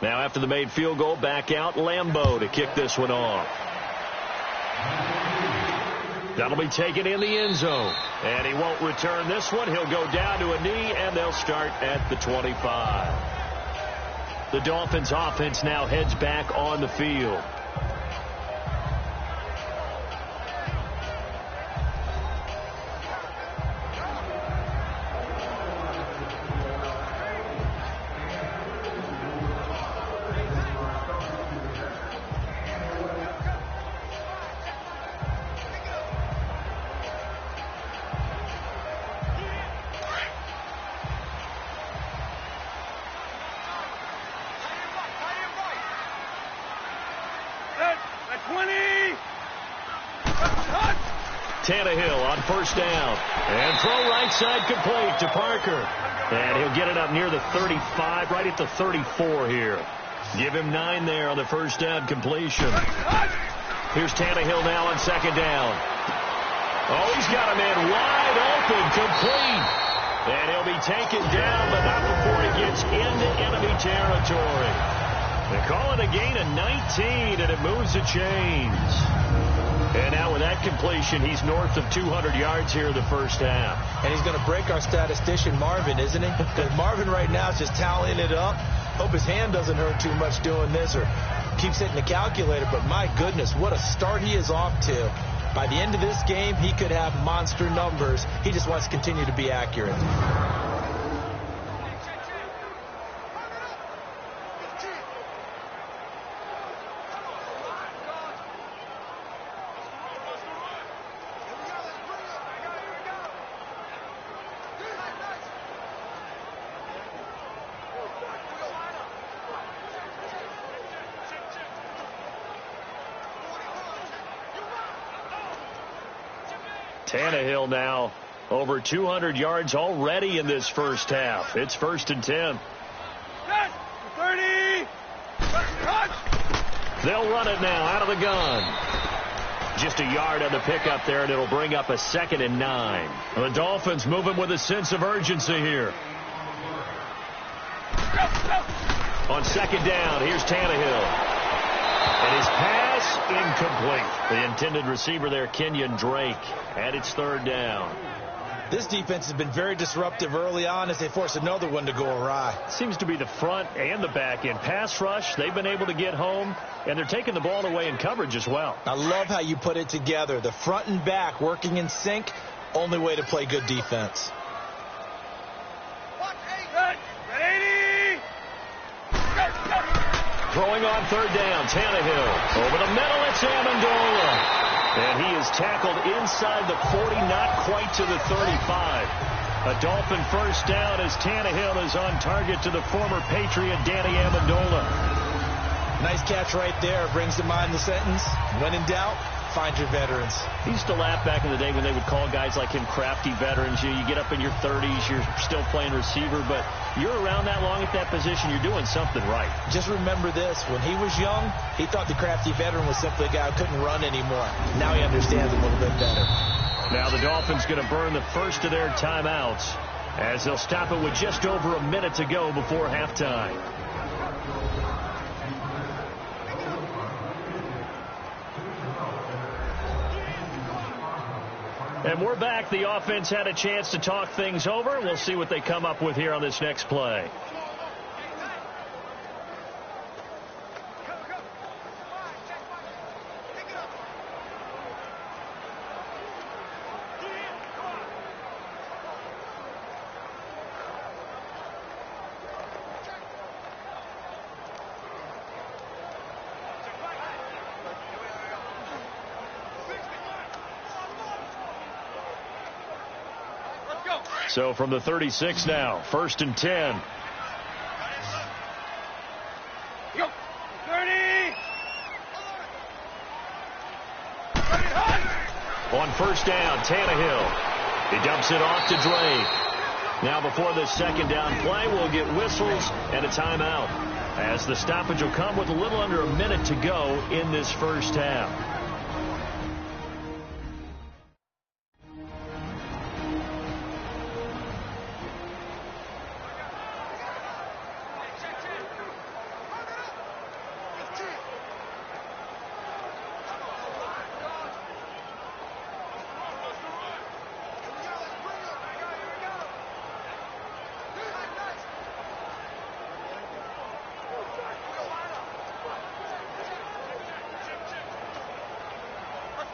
Now after the made field goal, back out Lambeau to kick this one off. That'll be taken in the end zone. And he won't return this one. He'll go down to a knee, and they'll start at the 25. The Dolphins offense now heads back on the field. Tannehill on first down. And throw right side complete to Parker. And he'll get it up near the 35, right at the 34 here. Give him 9 there on the first down completion. Here's Tannehill now on second down. Oh, he's got a man wide open, complete. And he'll be taken down, but not before he gets into enemy territory. They call it a gain of 19, and it moves the chains. And now with that completion, he's north of 200 yards here in the first half. And he's going to break our statistician, Marvin, isn't he? Because Marvin right now is just tallying it up. Hope his hand doesn't hurt too much doing this or keeps hitting the calculator. But my goodness, what a start he is off to. By the end of this game, he could have monster numbers. He just wants to continue to be accurate. Tannehill now over 200 yards already in this first half. It's 1st and 10. 30. They'll run it now out of the gun. Just a yard on the pickup there, and it'll bring up a 2nd and 9. The Dolphins moving with a sense of urgency here. On second down, here's Tannehill. And his pass incomplete. The intended receiver there, Kenyon Drake. And it's 3rd down. This defense has been very disruptive early on as they force another one to go awry. Seems to be the front and the back end. Pass rush, they've been able to get home, and they're taking the ball away in coverage as well. I love how you put it together. The front and back working in sync, only way to play good defense. Throwing on 3rd down, Tannehill. Over the middle, it's Amendola. And he is tackled inside the 40, not quite to the 35. A Dolphin first down as Tannehill is on target to the former Patriot, Danny Amendola. Nice catch right there. Brings to mind the sentence, when in doubt, find your veterans. He used to laugh back in the day when they would call guys like him crafty veterans. You get up in your 30s, you're still playing receiver, but you're around that long at that position, you're doing something right. Just remember this. When he was young, he thought the crafty veteran was simply a guy who couldn't run anymore. Now he understands a little bit better. Now the Dolphins going to burn the first of their timeouts as they'll stop it with just over a minute to go before halftime. And we're back. The offense had a chance to talk things over. We'll see what they come up with here on this next play. So from the 36 now, 1st and 10. Go. 30. On first down, Tannehill. He dumps it off to Drake. Now before the second down play, we'll get whistles and a timeout, as the stoppage will come with a little under a minute to go in this first half.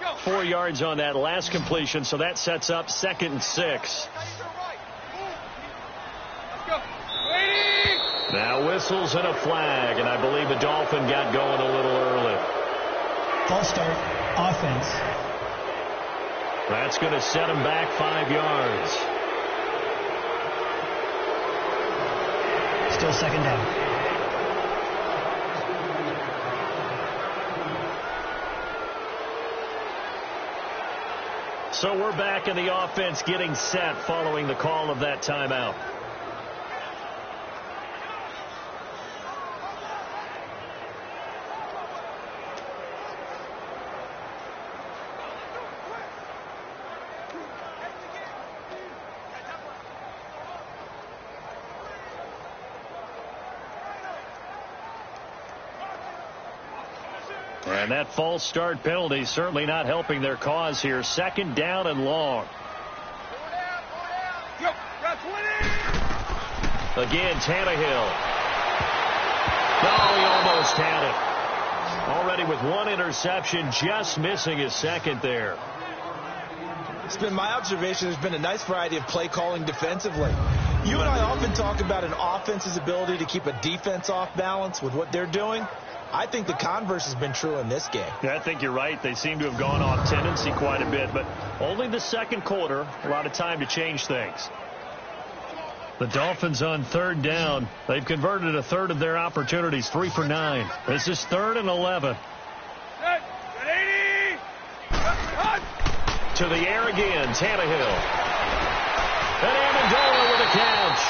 Go. 4 yards on that last completion, so that sets up 2nd and 6. Now whistles and a flag, and I believe the Dolphin got going a little early. False start, offense. That's going to set him back 5 yards. Still second down. So we're back in the offense getting set following the call of that timeout. And that false start penalty certainly not helping their cause here. 2nd down and long. Again, Tannehill. Oh, he almost had it. Already with 1 interception, just missing his 2nd there. It's been my observation there's been a nice variety of play calling defensively. You and I often talk about an offense's ability to keep a defense off balance with what they're doing. I think the converse has been true in this game. Yeah, I think you're right. They seem to have gone off tendency quite a bit, but only the 2nd quarter, a lot of time to change things. The Dolphins on 3rd down. They've converted a third of their opportunities, 3 for 9. This is 3rd and 11. To the air again, Tannehill. And Amendola with a catch.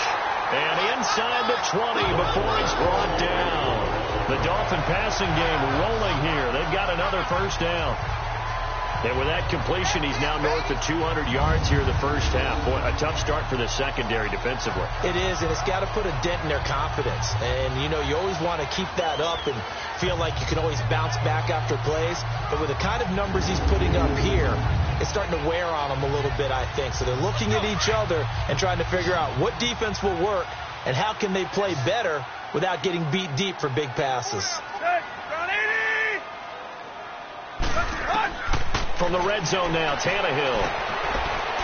And inside the 20 before he's brought down. The Dolphin passing game rolling here. They've got another first down. And with that completion, he's now north of 200 yards here in the first half. Boy, a tough start for the secondary defensively. It is, and it's got to put a dent in their confidence. And, you know, you always want to keep that up and feel like you can always bounce back after plays. But with the kind of numbers he's putting up here, it's starting to wear on them a little bit, I think. So they're looking at each other and trying to figure out what defense will work and how can they play better without getting beat deep for big passes. From the red zone now, Tannehill.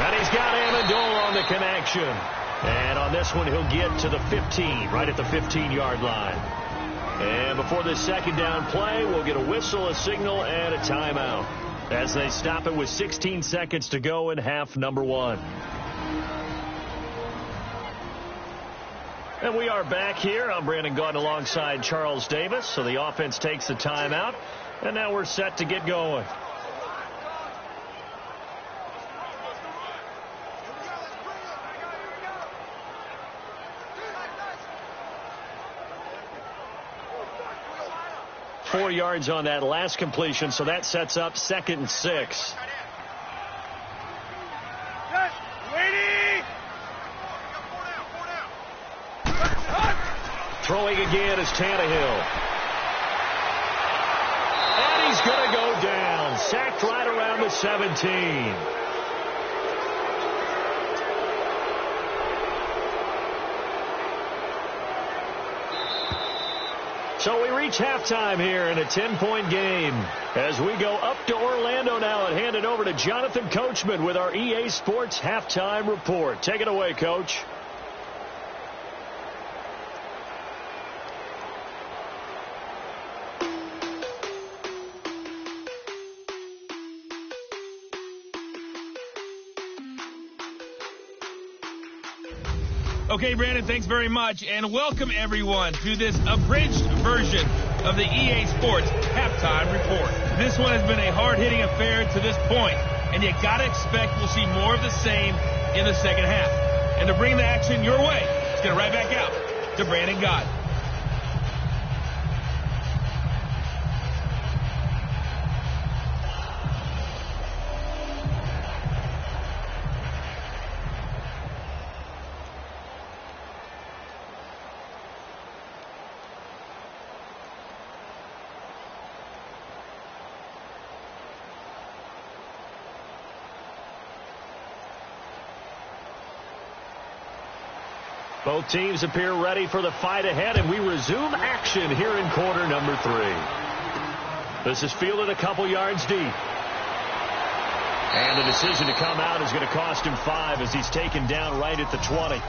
And he's got Amendola on the connection. And on this one, he'll get to the 15, right at the 15-yard line. And before this 2nd down play, we'll get a whistle, a signal, and a timeout as they stop it with 16 seconds to go in half number 1. And we are back here. I'm Brandon Gaudin alongside Charles Davis. So the offense takes a timeout, and now we're set to get going. 4 yards on that last completion, so that sets up 2nd and 6. Throwing again is Tannehill. And he's going to go down. Sacked right around the 17. So we reach halftime here in a 10-point game. As we go up to Orlando now and hand it over to Jonathan Coachman with our EA Sports Halftime Report. Take it away, Coach. Okay, Brandon, thanks very much, and welcome everyone to this abridged version of the EA Sports Halftime Report. This one has been a hard-hitting affair to this point, and you gotta expect we'll see more of the same in the second half. And to bring the action your way, let's get it right back out to Brandon Gott. Both teams appear ready for the fight ahead, and we resume action here in quarter number 3. This is fielded a couple yards deep. And the decision to come out is going to cost him 5 as he's taken down right at the 20.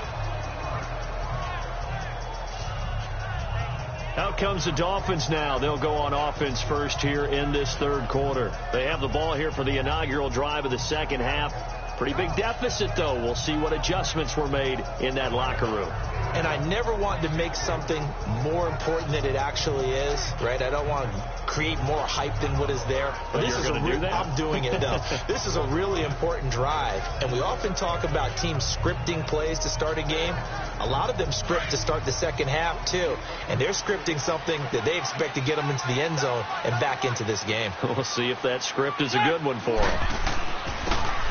Out comes the Dolphins now. They'll go on offense first here in this third quarter. They have the ball here for the inaugural drive of the second half. Pretty big deficit, though. We'll see what adjustments were made in that locker room. And I never want to make something more important than it actually is, right? I don't want to create more hype than what is there. But this is I'm doing it, though. This is a really important drive. And we often talk about teams scripting plays to start a game. A lot of them script to start the second half, too. And they're scripting something that they expect to get them into the end zone and back into this game. We'll see if that script is a good one for them.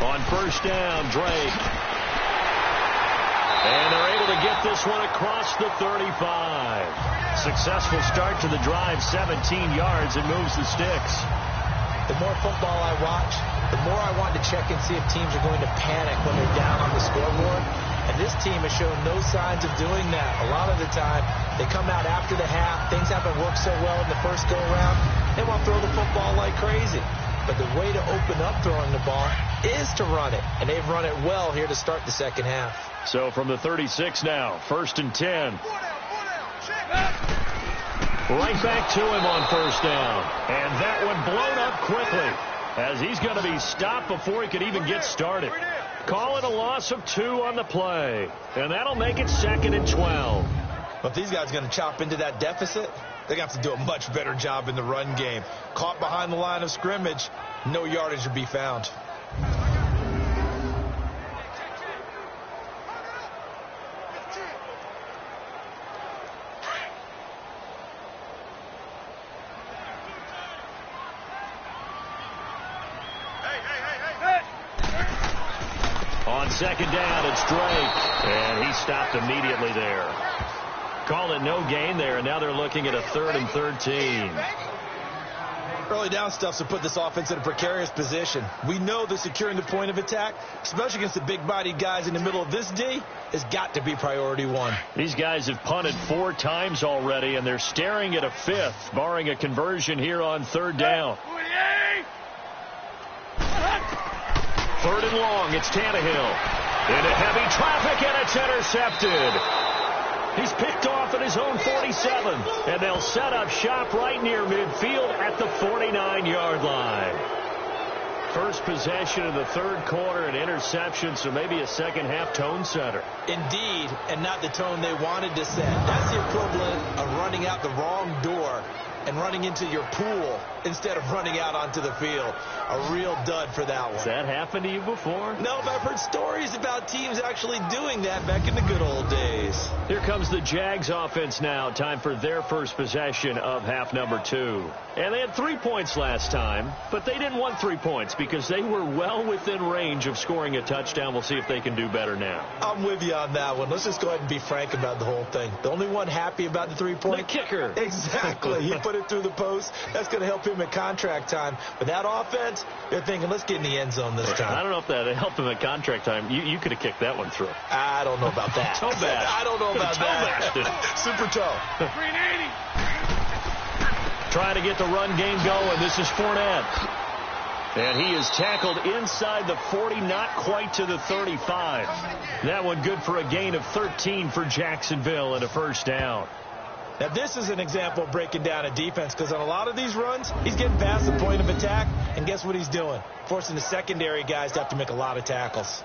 On first down, Drake. And they're able to get this one across the 35. Successful start to the drive, 17 yards, and moves the sticks. The more football I watch, the more I want to check and see if teams are going to panic when they're down on the scoreboard. And this team has shown no signs of doing that. A lot of the time, they come out after the half. Things haven't worked so well in the first go-around. They want to throw the football like crazy. But the way to open up throwing the ball is to run it. And they've run it well here to start the second half. So from the 36 now, 1st and 10. Right back to him on first down. And that one blown up quickly as he's going to be stopped before he could even get started. Calling a loss of 2 on the play. And that'll make it 2nd and 12. But if these guys are going to chop into that deficit, they're going to have to do a much better job in the run game. Caught behind the line of scrimmage, no yardage to be found. On second down, it's Drake. And he stopped immediately there. Call it no gain there, and now they're looking at a 3rd and 13. Early down stuffs will put this offense in a precarious position. We know that securing the point of attack, especially against the big-bodied guys in the middle of this D, has got to be priority 1. These guys have punted 4 times already, and they're staring at a 5th, barring a conversion here on 3rd down. 3rd and long, it's Tannehill. Into heavy traffic, and it's intercepted. He's picked off at his own 47, and they'll set up shop right near midfield at the 49-yard line. First possession of the third quarter, an interception, so maybe a second-half tone setter. Indeed, and not the tone they wanted to set. That's the equivalent of running out the wrong door and running into your pool instead of running out onto the field. A real dud for that one. Has that happened to you before? No, but I've heard stories about teams actually doing that back in the good old days. Here comes the Jags offense now. Time for their first possession of half number 2. And they had 3 points last time, but they didn't want 3 points because they were well within range of scoring a touchdown. We'll see if they can do better now. I'm with you on that one. Let's just go ahead and be frank about the whole thing. The only one happy about the 3-point? The kicker. Exactly. He put it through the post. That's going to help him at contract time. But that offense, they're thinking, let's get in the end zone this time. I don't know if that helped him at contract time. You could have kicked that one through. I don't know about that. Toe bash. I don't know about that. Super toe. 380. Trying to get the run game going. This is Fournette. And he is tackled inside the 40, not quite to the 35. That one good for a gain of 13 for Jacksonville and a first down. Now, this is an example of breaking down a defense because on a lot of these runs, he's getting past the point of attack, and guess what he's doing? Forcing the secondary guys to have to make a lot of tackles.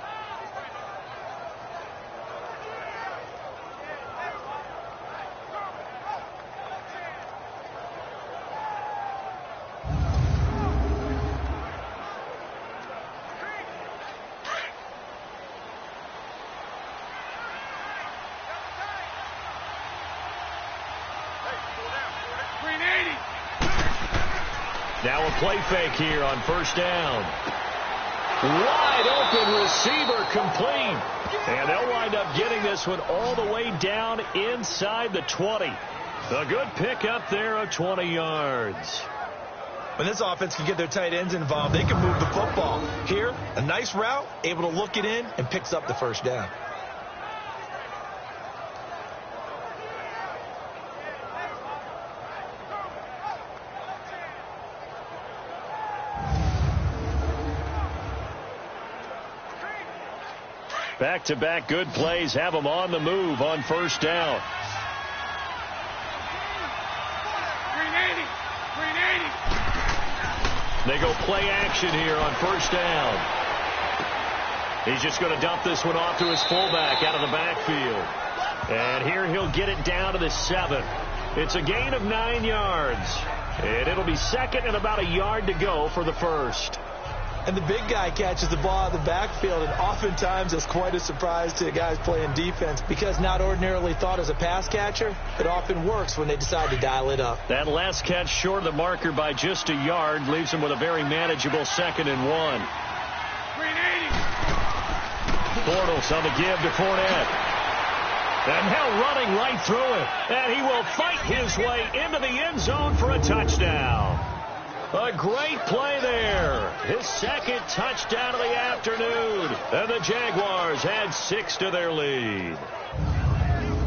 Now a play fake here on first down. Wide open receiver complete. And they'll wind up getting this one all the way down inside the 20. A good pickup there of 20 yards. When this offense can get their tight ends involved, they can move the football. Here, a nice route, able to look it in, and picks up the first down. Back-to-back good plays have them on the move on first down. 380. They go play action here on first down. He's just going to dump this one off to his fullback out of the backfield. And here he'll get it down to the 7. It's a gain of 9 yards. And it'll be second and about a yard to go for the first. And the big guy catches the ball out of the backfield, and oftentimes it's quite a surprise to the guys playing defense because not ordinarily thought as a pass catcher, it often works when they decide to dial it up. That last catch short of the marker by just a yard leaves him with a very manageable 2nd and 1. 380. Bortles on the give to Fournette. And now running right through it. And he will fight his way into the end zone for a touchdown. A great play there. His second touchdown of the afternoon. And the Jaguars add 6 to their lead.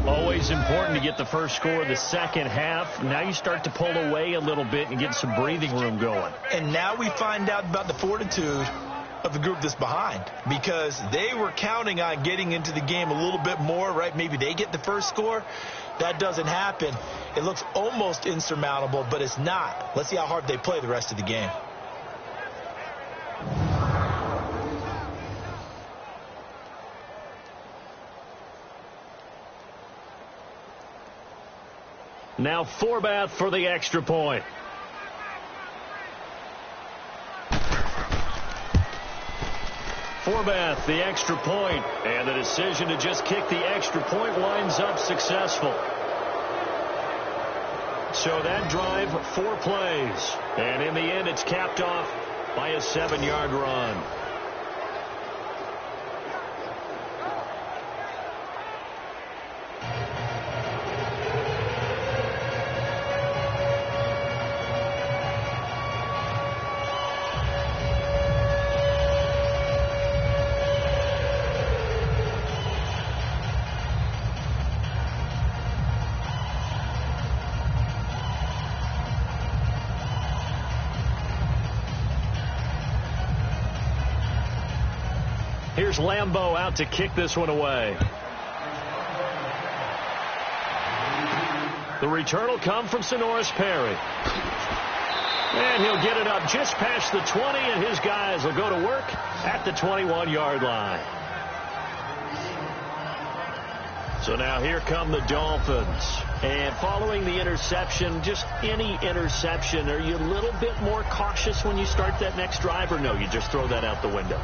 Always important to get the first score of the second half. Now you start to pull away a little bit and get some breathing room going. And now we find out about the fortitude of the group that's behind because they were counting on getting into the game a little bit more, right? Maybe they get the first score. That doesn't happen. It looks almost insurmountable, but it's not. Let's see how hard they play the rest of the game. Now Forbath for the extra point. Forbath, the extra point, and the decision to just kick the extra point winds up successful. So that drive, 4 plays, and in the end it's capped off by a 7-yard run. Here's Lambeau out to kick this one away. The return will come from Sonoris Perry. And he'll get it up just past the 20, and his guys will go to work at the 21-yard line. So now here come the Dolphins. And following the interception, just any interception, are you a little bit more cautious when you start that next drive, or no, you just throw that out the window?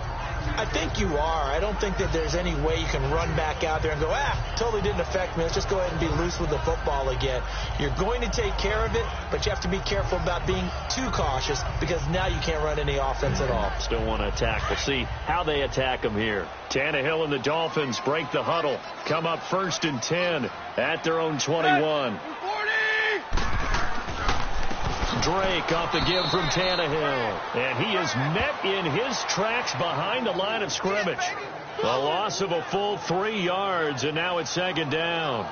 I think you are. I don't think that there's any way you can run back out there and go, totally didn't affect me. Let's just go ahead and be loose with the football again. You're going to take care of it, but you have to be careful about being too cautious because now you can't run any offense at all. Still want to attack. We'll see how they attack them here. Tannehill and the Dolphins break the huddle. Come up 1st and 10 at their own 21. Drake off the give from Tannehill. And he is met in his tracks behind the line of scrimmage. A loss of a full 3 yards, and now it's 2nd down.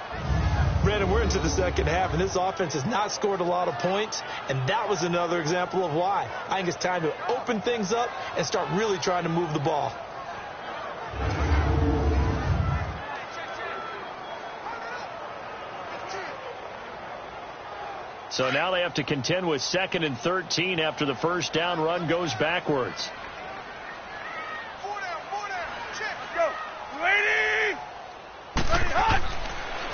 Brandon, we're into the second half, and this offense has not scored a lot of points, and that was another example of why. I think it's time to open things up and start really trying to move the ball. So now they have to contend with 2nd and 13 after the first down run goes backwards.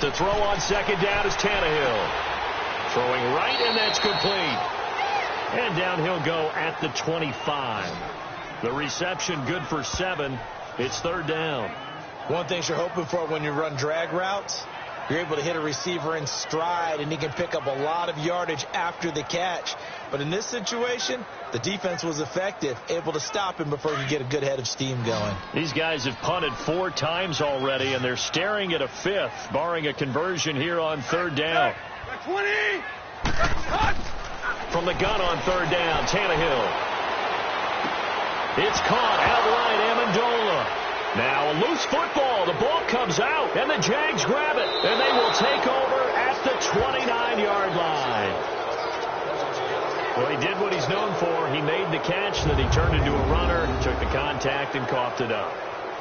To throw on 2nd down is Tannehill. Throwing right, and that's complete. And down he'll go at the 25. The reception good for 7. It's 3rd down. One thing you're hoping for when you run drag routes, you're able to hit a receiver in stride, and he can pick up a lot of yardage after the catch. But in this situation, the defense was effective, able to stop him before he could get a good head of steam going. These guys have punted 4 times already, and they're staring at a 5th, barring a conversion here on 3rd down. 20! From the gun on 3rd down, Tannehill. It's caught outright, Amendola. Now a loose football. The ball comes out, and the Jags grab it, and they will take over at the 29-yard line. Well, he did what he's known for. He made the catch, then he turned into a runner, took the contact, and coughed it up.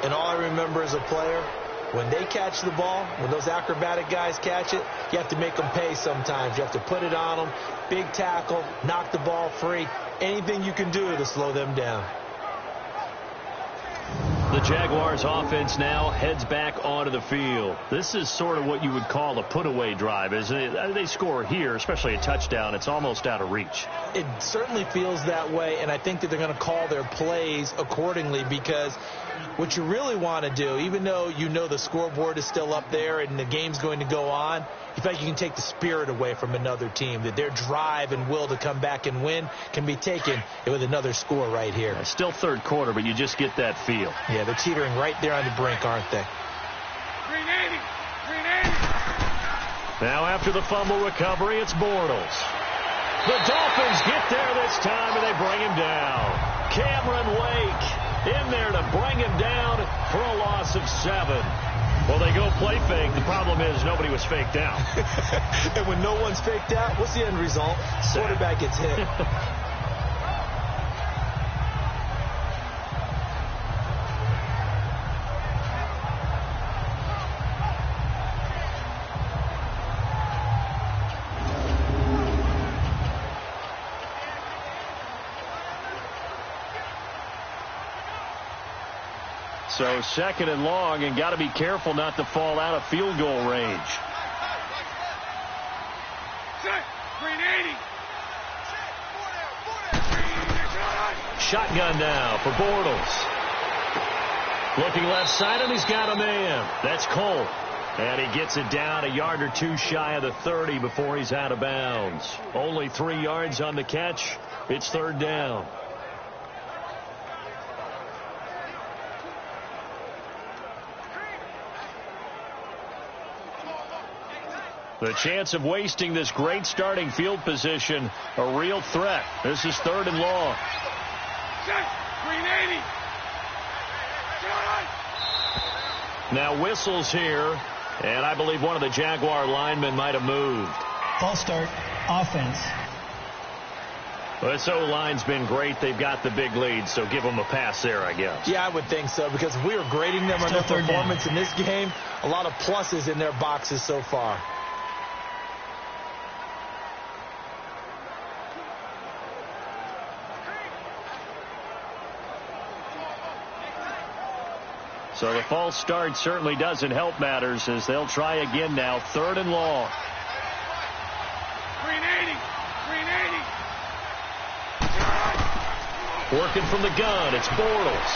And all I remember as a player, when they catch the ball, when those acrobatic guys catch it, you have to make them pay sometimes. You have to put it on them, big tackle, knock the ball free, anything you can do to slow them down. The Jaguars offense now heads back onto the field. This is sort of what you would call a put-away drive, isn't it? They score here, especially a touchdown. It's almost out of reach. It certainly feels that way, and I think that they're going to call their plays accordingly because what you really want to do, even though you know the scoreboard is still up there and the game's going to go on, you feel like you can take the spirit away from another team, that their drive and will to come back and win can be taken with another score right here. It's still 3rd quarter, but you just get that feel. Yeah, they're teetering right there on the brink, aren't they? 380! 380! Now after the fumble recovery, it's Bortles. The Dolphins get there this time, and they bring him down. Cameron Wake in there to bring him down for a loss of 7. Well, they go play fake. The problem is nobody was faked out. And when no one's faked out, what's the end result? Quarterback gets hit. So 2nd and long, and got to be careful not to fall out of field goal range. Set! 380! Shotgun now for Bortles. Looking left side, and he's got a man. That's Cole. And he gets it down a yard or 2 shy of the 30 before he's out of bounds. Only 3 yards on the catch. It's 3rd down. The chance of wasting this great starting field position, a real threat. This is 3rd and long. Set! 380! Now whistles here, and I believe one of the Jaguar linemen might have moved. False start, offense. Well, this O-line's been great. They've got the big lead, so give them a pass there, I guess. Yeah, I would think so, because if we were grading them on their performance in this game, a lot of pluses in their boxes so far. So the false start certainly doesn't help matters as they'll try again now. 3rd and long. Green 80. Green 80. Working from the gun, it's Bortles.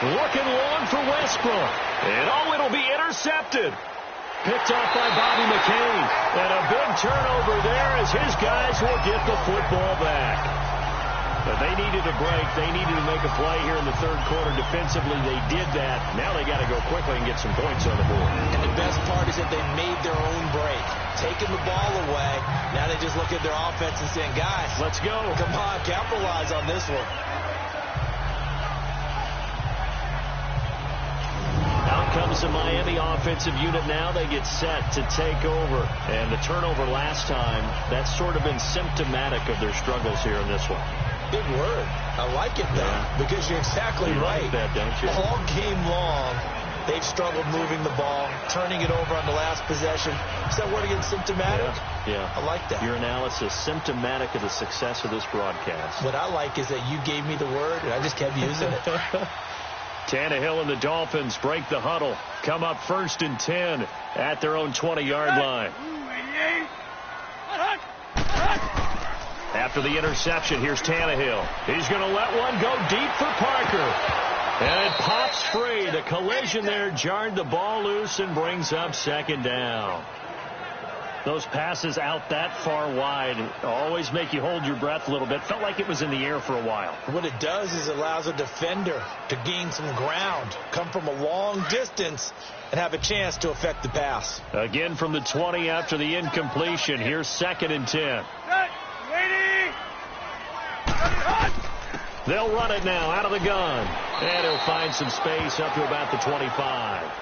Looking long for Westbrook. And it'll be intercepted. Picked off by Bobby McCain. And a big turnover there as his guys will get the football back. But they needed a break. They needed to make a play here in the 3rd quarter. Defensively, they did that. Now they got to go quickly and get some points on the board. And the best part is that they made their own break. Taking the ball away. Now they just look at their offense and saying, guys, let's go. Come on, capitalize on this one. Out comes the Miami offensive unit now. They get set to take over. And the turnover last time, that's sort of been symptomatic of their struggles here in this one. Big word. I like it, though, because you're exactly right. Like that, don't you? All game long, they've struggled moving the ball, turning it over on the last possession. Is that word again, symptomatic? Yeah. I like that. Your analysis, symptomatic of the success of this broadcast. What I like is that you gave me the word, and I just kept using it. Tannehill and the Dolphins break the huddle. Come up 1st and 10 at their own 20-yard line. After the interception, here's Tannehill. He's going to let one go deep for Parker. And it pops free. The collision there jarred the ball loose and brings up 2nd down. Those passes out that far wide always make you hold your breath a little bit. Felt like it was in the air for a while. What it does is it allows a defender to gain some ground, come from a long distance, and have a chance to affect the pass. Again from the 20 after the incompletion. Here's 2nd and 10. They'll run it now out of the gun. And he'll find some space up to about the 25.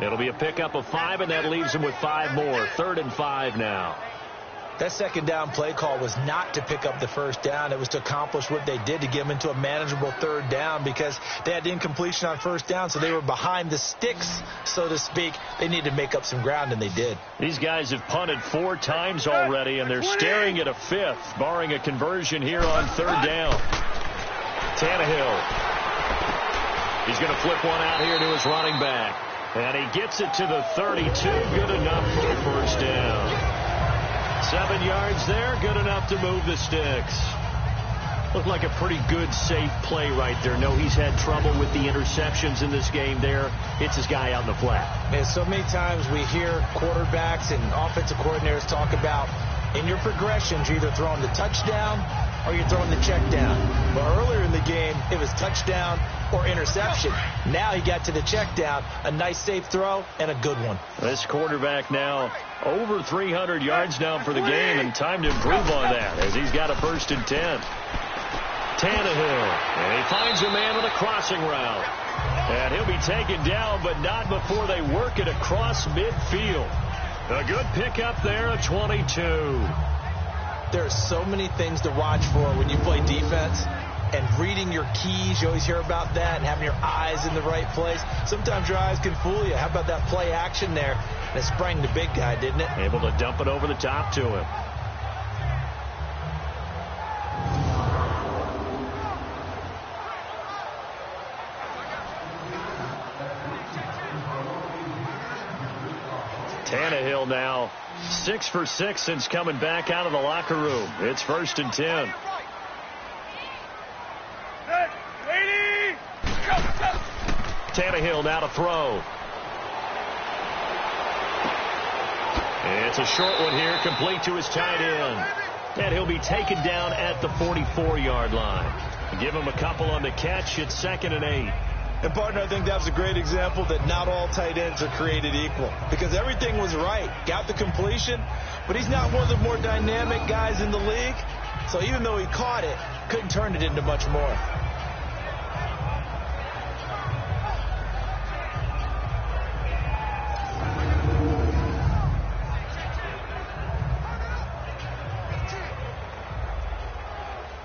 It'll be a pickup of 5, and that leaves him with 5 more. 3rd and 5 now. That 2nd down play call was not to pick up the 1st down. It was to accomplish what they did, to get them into a manageable 3rd down, because they had the incompletion on 1st down, so they were behind the sticks, so to speak. They needed to make up some ground, and they did. These guys have punted 4 times already, and they're staring at a 5th, barring a conversion here on 3rd down. Tannehill. He's going to flip one out here to his running back. And he gets it to the 32. Good enough for a 1st down. 7 yards there. Good enough to move the sticks. Looked like a pretty good, safe play right there. No, he's had trouble with the interceptions in this game there. Hits his guy out in the flat. Man, so many times we hear quarterbacks and offensive coordinators talk about, in your progressions, you're either throwing the touchdown or you're throwing the check down. But earlier in the game, it was touchdown or interception. Now he got to the check down. A nice safe throw and a good one. This quarterback now over 300 yards now for the game, and time to improve on that as he's got a 1st and 10. Tannehill, and he finds a man on a crossing route. And he'll be taken down, but not before they work it across midfield. A good pickup there at 22. There are so many things to watch for when you play defense. And reading your keys, you always hear about that, and having your eyes in the right place. Sometimes your eyes can fool you. How about that play action there? And it sprang the big guy, didn't it? Able to dump it over the top to him. Tannehill now 6 for 6 since coming back out of the locker room. It's 1st and 10. Tannehill now to throw. It's a short one here, complete to his tight end. And he'll be taken down at the 44-yard line. Give him a couple on the catch. It's 2nd and 8. And, partner, I think that was a great example that not all tight ends are created equal, because everything was right. Got the completion, but he's not one of the more dynamic guys in the league. So even though he caught it, couldn't turn it into much more.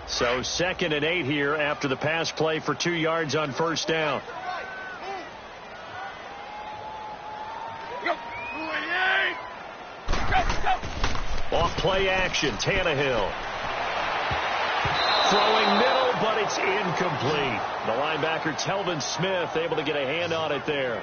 So 2nd and 8 here after the pass play for 2 yards on 1st down. Off play action, Tannehill. Throwing middle but it's incomplete. The linebacker, Telvin Smith, able to get a hand on it there.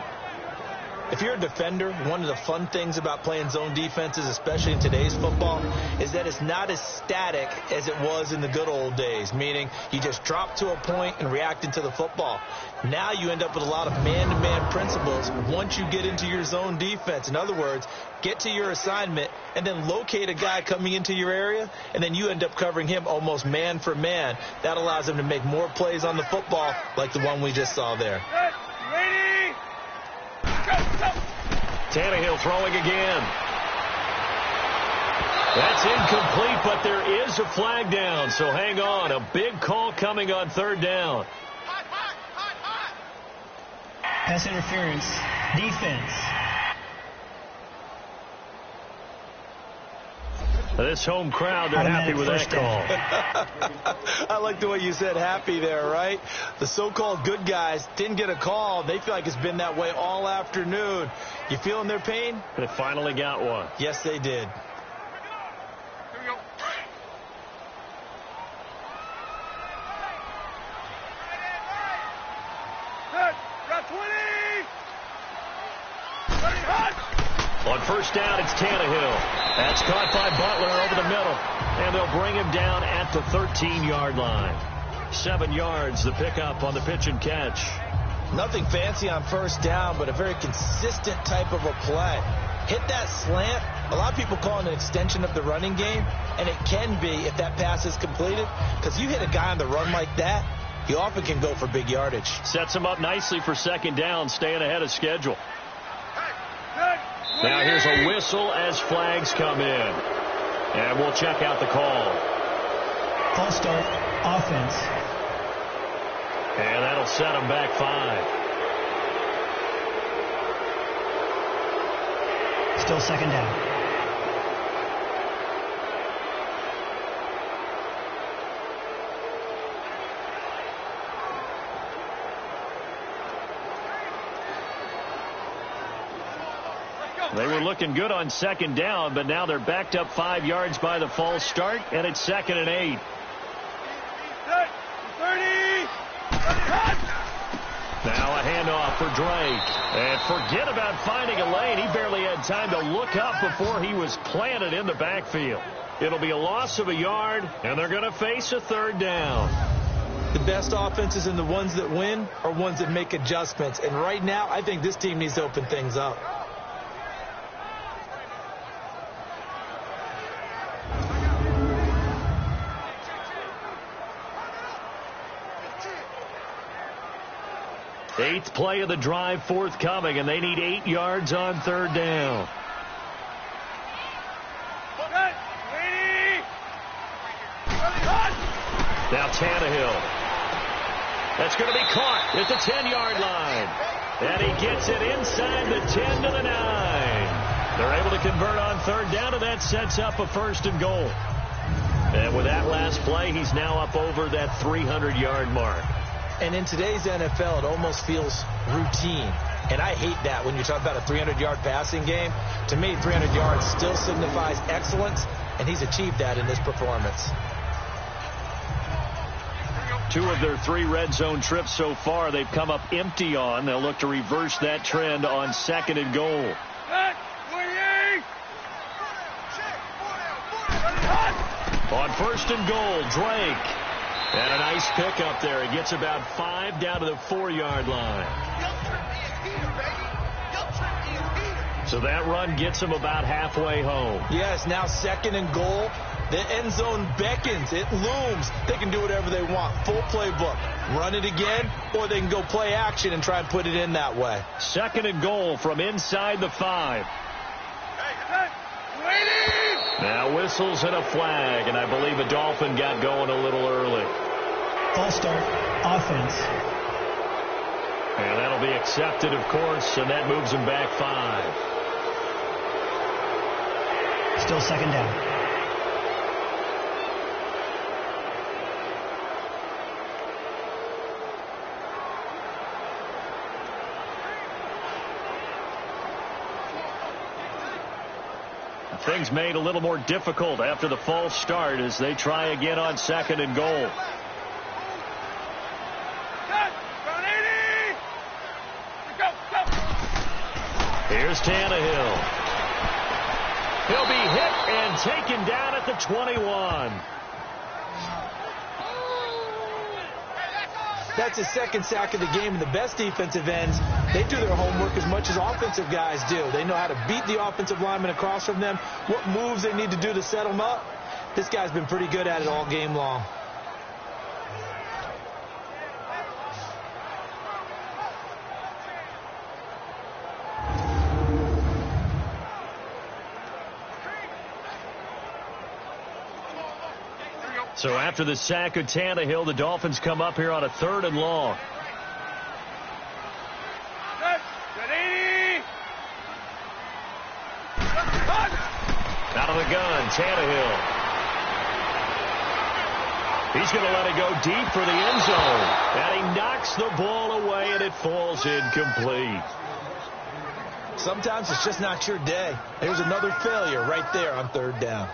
If you're a defender, one of the fun things about playing zone defenses, especially in today's football, is that it's not as static as it was in the good old days, meaning you just drop to a point and react into the football. Now you end up with a lot of man-to-man principles once you get into your zone defense. In other words, get to your assignment and then locate a guy coming into your area, and then you end up covering him almost man for man. That allows him to make more plays on the football like the one we just saw there. Ready? Go, go. Tannehill throwing again. That's incomplete, but there is a flag down, so hang on. A big call coming on third down. Pass interference. Defense. This home crowd, they're happy with that call. I like the way you said happy there, right? The so-called good guys didn't get a call. They feel like it's been that way all afternoon. You feeling their pain? They finally got one. Yes, they did. Here we go. Good. Got 20. Ready, hot. On first down, it's Tannehill. That's caught by Butler over the middle. And they'll bring him down at the 13-yard line. 7 yards, the pickup on the pitch and catch. Nothing fancy on first down, but a very consistent type of a play. Hit that slant. A lot of people call it an extension of the running game, and it can be if that pass is completed, because you hit a guy on the run like that, he often can go for big yardage. Sets him up nicely for second down, staying ahead of schedule. Now here's a whistle as flags come in. And we'll check out the call. False start. Offense. And that'll set him back 5. Still second down. They were looking good on second down, but now they're backed up 5 yards by the false start, and it's 2nd and 8. 30. Now a handoff for Drake. And forget about finding a lane. He barely had time to look up before he was planted in the backfield. It'll be a loss of a yard, and they're going to face a third down. The best offenses and the ones that win are ones that make adjustments. And right now, I think this team needs to open things up. Eighth play of the drive forthcoming, and they need 8 yards on third down. Now Tannehill. That's going to be caught at the 10-yard line. And he gets it inside the 10 to the 9. They're able to convert on third down, and that sets up a 1st and goal. And with that last play, he's now up over that 300-yard mark. And in today's NFL, it almost feels routine. And I hate that when you talk about a 300-yard passing game. To me, 300 yards still signifies excellence, and he's achieved that in this performance. 2 of their 3 red zone trips so far, they've come up empty on. They'll look to reverse that trend on 2nd and goal. On 1st and goal, Drake. And a nice pickup there. He gets about 5 down to the 4-yard line. So that run gets him about halfway home. Yes, now 2nd and goal. The end zone beckons. It looms. They can do whatever they want. Full playbook. Run it again, or they can go play action and try and put it in that way. 2nd and goal from inside the 5. Now whistles and a flag, and I believe a Dolphin got going a little early. False start. Offense. And that'll be accepted, of course, and that moves him back 5. Still second down. Things made a little more difficult after the false start as they try again on 2nd and goal. Here's Tannehill. He'll be hit and taken down at the 21. That's his second sack of the game, and the best defensive ends, they do their homework as much as offensive guys do. They know how to beat the offensive lineman across from them, what moves they need to do to set them up. This guy's been pretty good at it all game long. So after the sack of Tannehill, the Dolphins come up here on a 3rd and long. Ready. Out of the gun, Tannehill. He's going to let it go deep for the end zone. And he knocks the ball away, and it falls incomplete. Sometimes it's just not your day. There's another failure right there on 3rd down.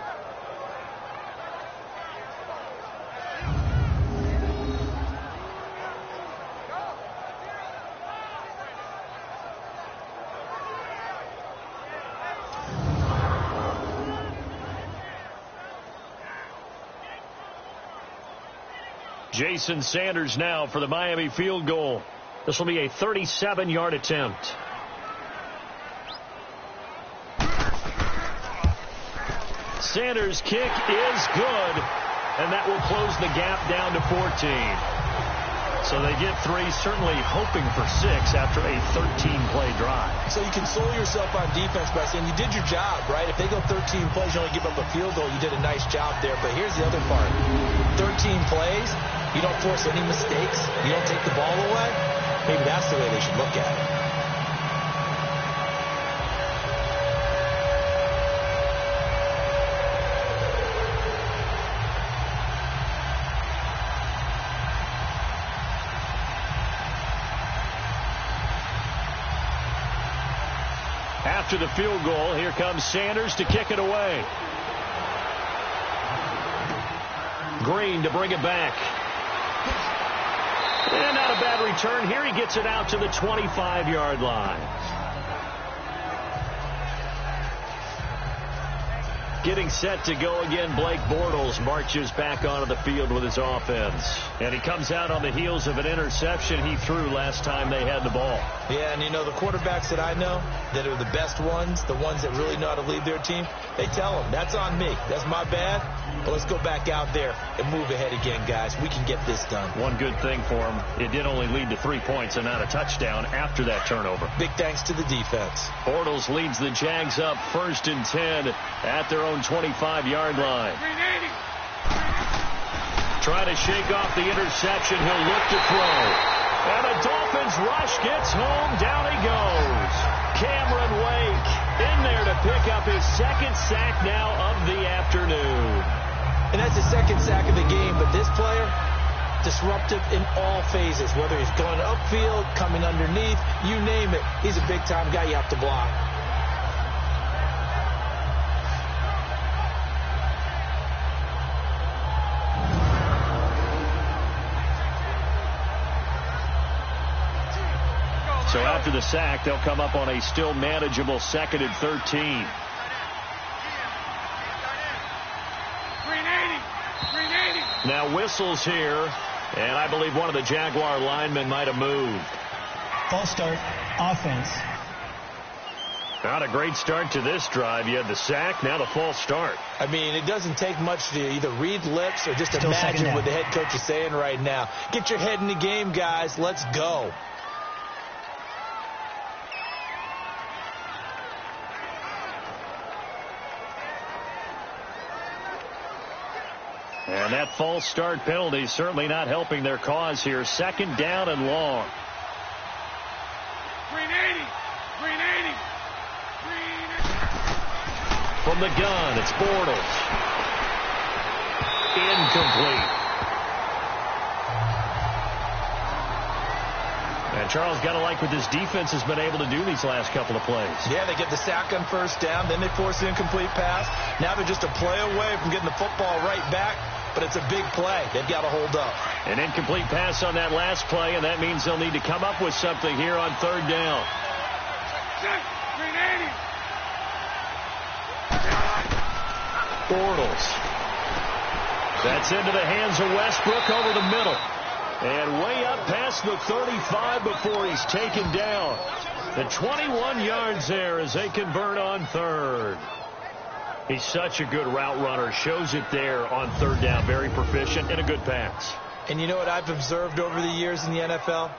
Jason Sanders now for the Miami field goal. This will be a 37-yard attempt. Sanders' kick is good, and that will close the gap down to 14. So they get 3, certainly hoping for 6 after a 13-play drive. So you console yourself on defense by saying you did your job, right? If they go 13 plays, you only give up a field goal, you did a nice job there. But here's the other part. 13 plays, you don't force any mistakes, you don't take the ball away. Maybe that's the way they should look at it. After the field goal, here comes Sanders to kick it away. Green to bring it back. And not a bad return. Here he gets it out to the 25-yard line. Getting set to go again, Blake Bortles marches back onto the field with his offense. And he comes out on the heels of an interception he threw last time they had the ball. Yeah, and you know, the quarterbacks that I know that are the best ones, the ones that really know how to lead their team, they tell them, that's on me. That's my bad. But let's go back out there and move ahead again, guys. We can get this done. One good thing for him, it did only lead to 3 points and not a touchdown after that turnover. Big thanks to the defense. Bortles leads the Jags up 1st and 10 at their own 25-yard line. Trying to shake off the interception. He'll look to throw. And a Dolphins rush gets home. Down he goes. Cameron Wake in there to pick up his 2nd sack now of the afternoon. And that's his 2nd sack of the game, but this player, disruptive in all phases, whether he's going upfield, coming underneath, you name it. He's a big-time guy you have to block. So after the sack, they'll come up on a still manageable 2nd and 13. Now whistles here, and I believe one of the Jaguar linemen might have moved. False start, offense. Not a great start to this drive. You had the sack, now the false start. I mean, it doesn't take much to either read lips or just Still imagine what the head coach is saying right now. Get your head in the game, guys. Let's go. And that false start penalty certainly not helping their cause here. 2nd down and long. From the gun, it's Bortles. Incomplete. And Charles, got to like what this defense has been able to do these last couple of plays. Yeah, they get the sack on 1st down, then they force the incomplete pass. Now they're just a play away from getting the football right back, but it's a big play. They've got to hold up. An incomplete pass on that last play, and that means they'll need to come up with something here on 3rd down. Bortles. That's into the hands of Westbrook over the middle. And way up past the 35 before he's taken down. The 21 yards there as they convert on third. He's such a good route runner. Shows it there on third down. Very proficient and a good pass. And you know what I've observed over the years in the NFL?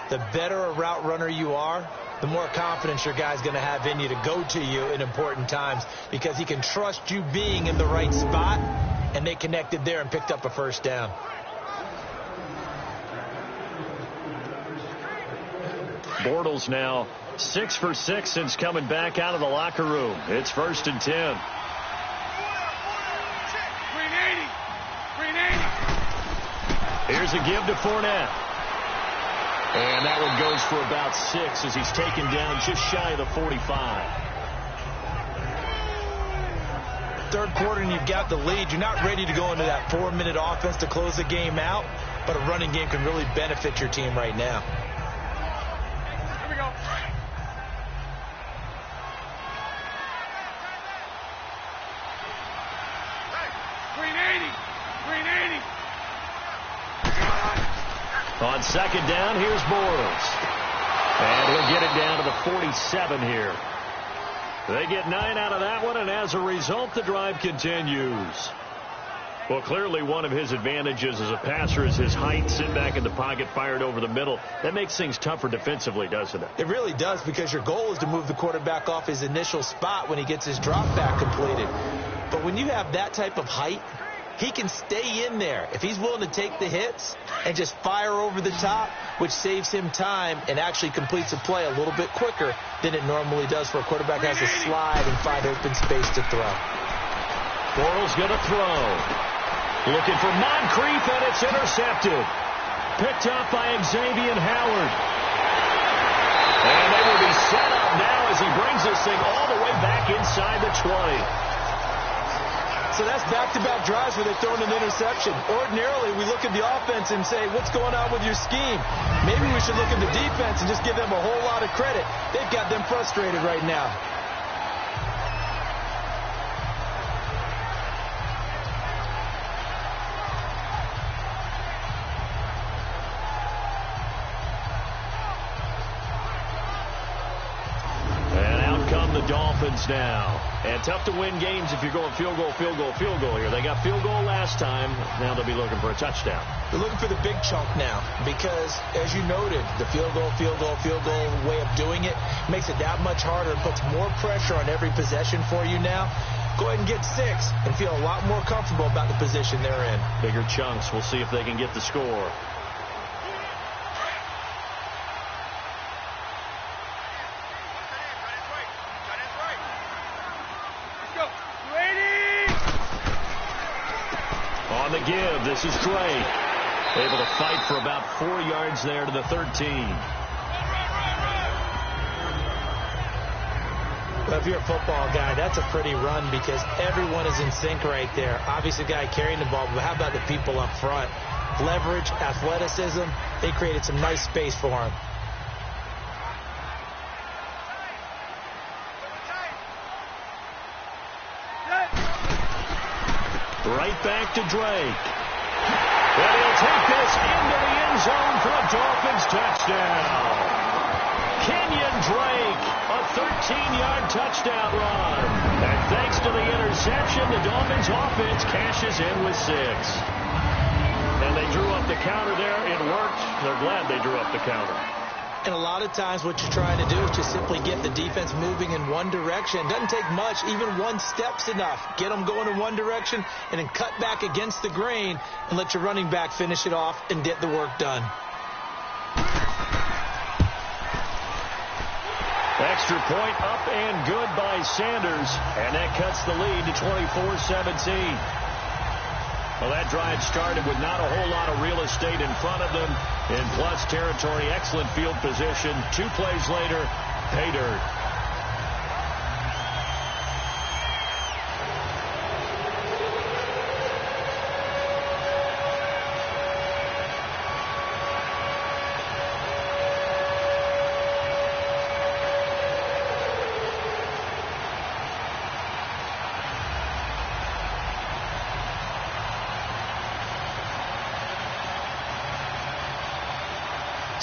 The better a route runner you are, the more confidence your guy's going to have in you to go to you in important times because he can trust you being in the right spot, and they connected there and picked up a first down. Bortles now 6 for 6 since coming back out of the locker room. It's 1st and 10. Here's a give to Fournette. And that one goes for about 6 as he's taken down just shy of the 45. Third quarter and you've got the lead. You're not ready to go into that 4-minute offense to close the game out, but a running game can really benefit your team right now. Here we go. On second down, here's Bortles. And he'll get it down to the 47 here. They get 9 out of that one, and as a result, the drive continues. Well, clearly one of his advantages as a passer is his height, sitting back in the pocket, fired over the middle. That makes things tougher defensively, doesn't it? It really does, because your goal is to move the quarterback off his initial spot when he gets his drop back completed. But when you have that type of height, he can stay in there if he's willing to take the hits and just fire over the top, which saves him time and actually completes a play a little bit quicker than it normally does for a quarterback has to slide and find open space to throw. Bortles going to throw. Looking for Moncrief, and it's intercepted. Picked up by Xavier Howard. And they will be set up now as he brings this thing all the way back inside the 20. So that's back-to-back drives where they're throwing an interception. Ordinarily, we look at the offense and say, what's going on with your scheme? Maybe we should look at the defense and just give them a whole lot of credit. They've got them frustrated right now. The Dolphins now. And tough to win games if you're going field goal, field goal, field goal here. They got field goal last time. Now they'll be looking for a touchdown. They're looking for the big chunk now because, as you noted, the field goal way of doing it makes it that much harder and puts more pressure on every possession for you now. Go ahead and get 6 and feel a lot more comfortable about the position they're in. Bigger chunks. We'll see if they can get the score. On the give, this is Drake. Able to fight for about 4 yards there to the 13. Well, if you're a football guy, that's a pretty run because everyone is in sync right there. Obviously, the guy carrying the ball, but how about the people up front? Leverage, athleticism, they created some nice space for him. Right back to Drake. And he'll take this into the end zone for a Dolphins touchdown. Kenyon Drake, a 13-yard touchdown run. And thanks to the interception, the Dolphins offense cashes in with 6. And they drew up the counter there. It worked. They're glad they drew up the counter. And a lot of times what you're trying to do is just simply get the defense moving in one direction. It doesn't take much. Even one step's enough. Get them going in one direction and then cut back against the grain and let your running back finish it off and get the work done. Extra point up and good by Sanders. And that cuts the lead to 24-17. Well, that drive started with not a whole lot of real estate in front of them. In plus territory, excellent field position. 2 plays later, pay dirt.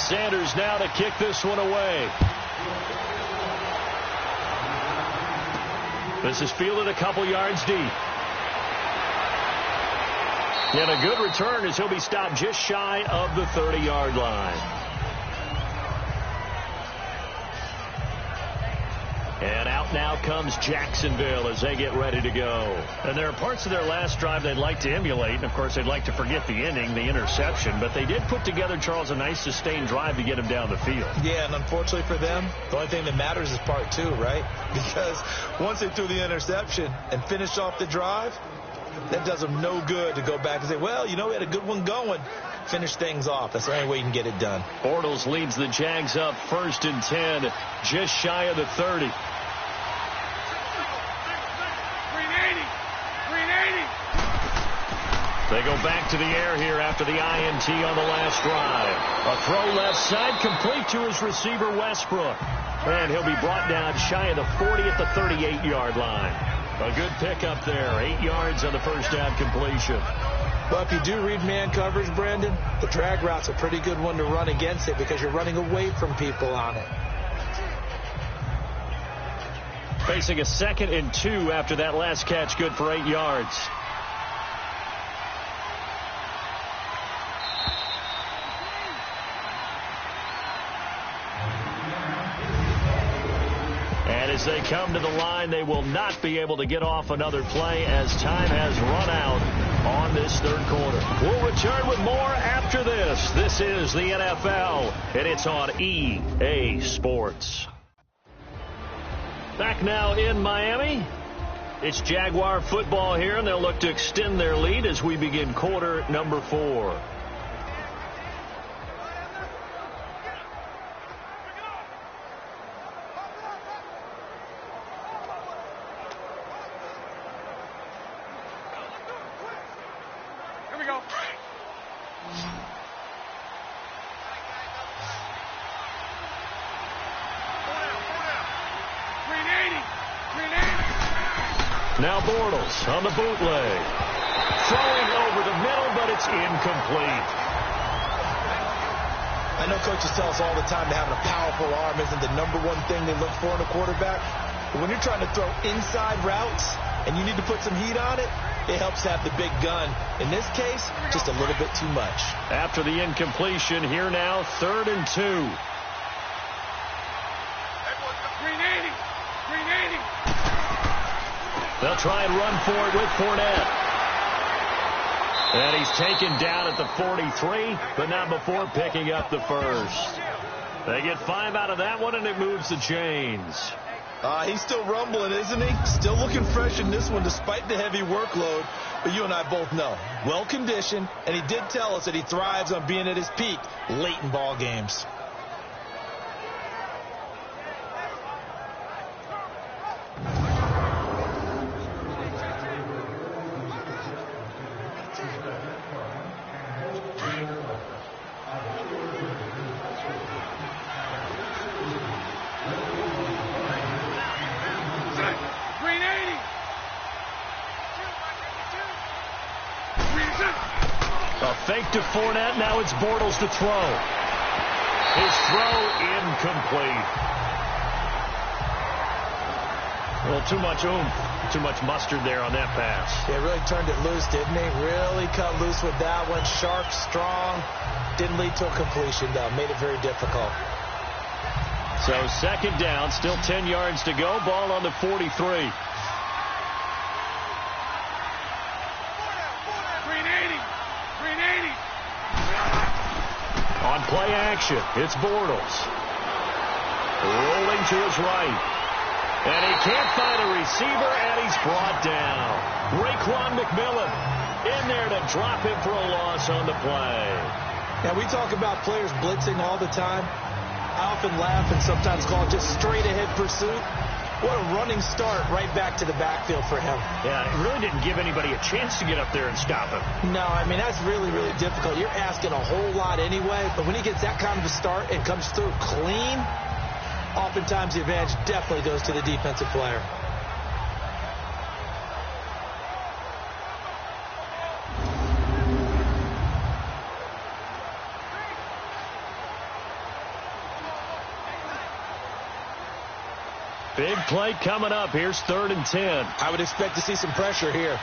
Sanders now to kick this one away. This is fielded a couple yards deep. And a good return as he'll be stopped just shy of the 30-yard line. And out now comes Jacksonville as they get ready to go. And there are parts of their last drive they'd like to emulate. And, of course, they'd like to forget the ending, the interception. But they did put together, Charles, a nice sustained drive to get him down the field. Yeah, and unfortunately for them, the only thing that matters is part two, right? Because once they threw the interception and finished off the drive, that does them no good to go back and say, well, you know, we had a good one going. Finish things off. That's the only way you can get it done. Bortles leads the Jags up 1st and 10, just shy of the 30. 380. They go back to the air here after the INT on the last drive. A throw left side, complete to his receiver, Westbrook. And he'll be brought down shy of the 40 at the 38-yard line. A good pickup there, 8 yards on the first down completion. Well, if you do read man coverage, Brandon, the drag route's a pretty good one to run against it because you're running away from people on it. Facing a 2nd and 2 after that last catch, good for 8 yards. And as they come to the line, they will not be able to get off another play as time has run out on this third quarter. We'll return with more after this. This is the NFL, and it's on EA Sports. Back now in Miami. It's Jaguar football here, and they'll look to extend their lead as we begin quarter number 4. Here we go. Now Bortles on the bootleg. Throwing over the middle, but it's incomplete. I know coaches tell us all the time that having a powerful arm isn't the number one thing they look for in a quarterback. But when you're trying to throw inside routes and you need to put some heat on it, it helps to have the big gun. In this case, just a little bit too much. After the incompletion, here now, 3rd and 2. 380. They'll try and run for it with Fournette. And he's taken down at the 43, but not before picking up the first. They get 5 out of that one, and it moves the chains. He's still rumbling, isn't he? Still looking fresh in this one despite the heavy workload. But you and I both know, well-conditioned, and he did tell us that he thrives on being at his peak late in ball games. Fake to Fournette. Now it's Bortles to throw. His throw incomplete. Well, too much oomph, too much mustard there on that pass. Yeah, really turned it loose, didn't he? Really cut loose with that one. Sharp, strong. Didn't lead to a completion, though. Made it very difficult. So 2nd down, still 10 yards to go. Ball on the 43. On play action, it's Bortles. Rolling to his right. And he can't find a receiver, and he's brought down. Raekwon McMillan in there to drop him for a loss on the play. Yeah, we talk about players blitzing all the time. I often laugh and sometimes call it just straight-ahead pursuit. What a running start right back to the backfield for him. Yeah, it really didn't give anybody a chance to get up there and stop him. No, I mean, that's really, really difficult. You're asking a whole lot anyway, but when he gets that kind of a start and comes through clean, oftentimes the advantage definitely goes to the defensive player. Big play coming up. Here's 3rd and 10. I would expect to see some pressure here.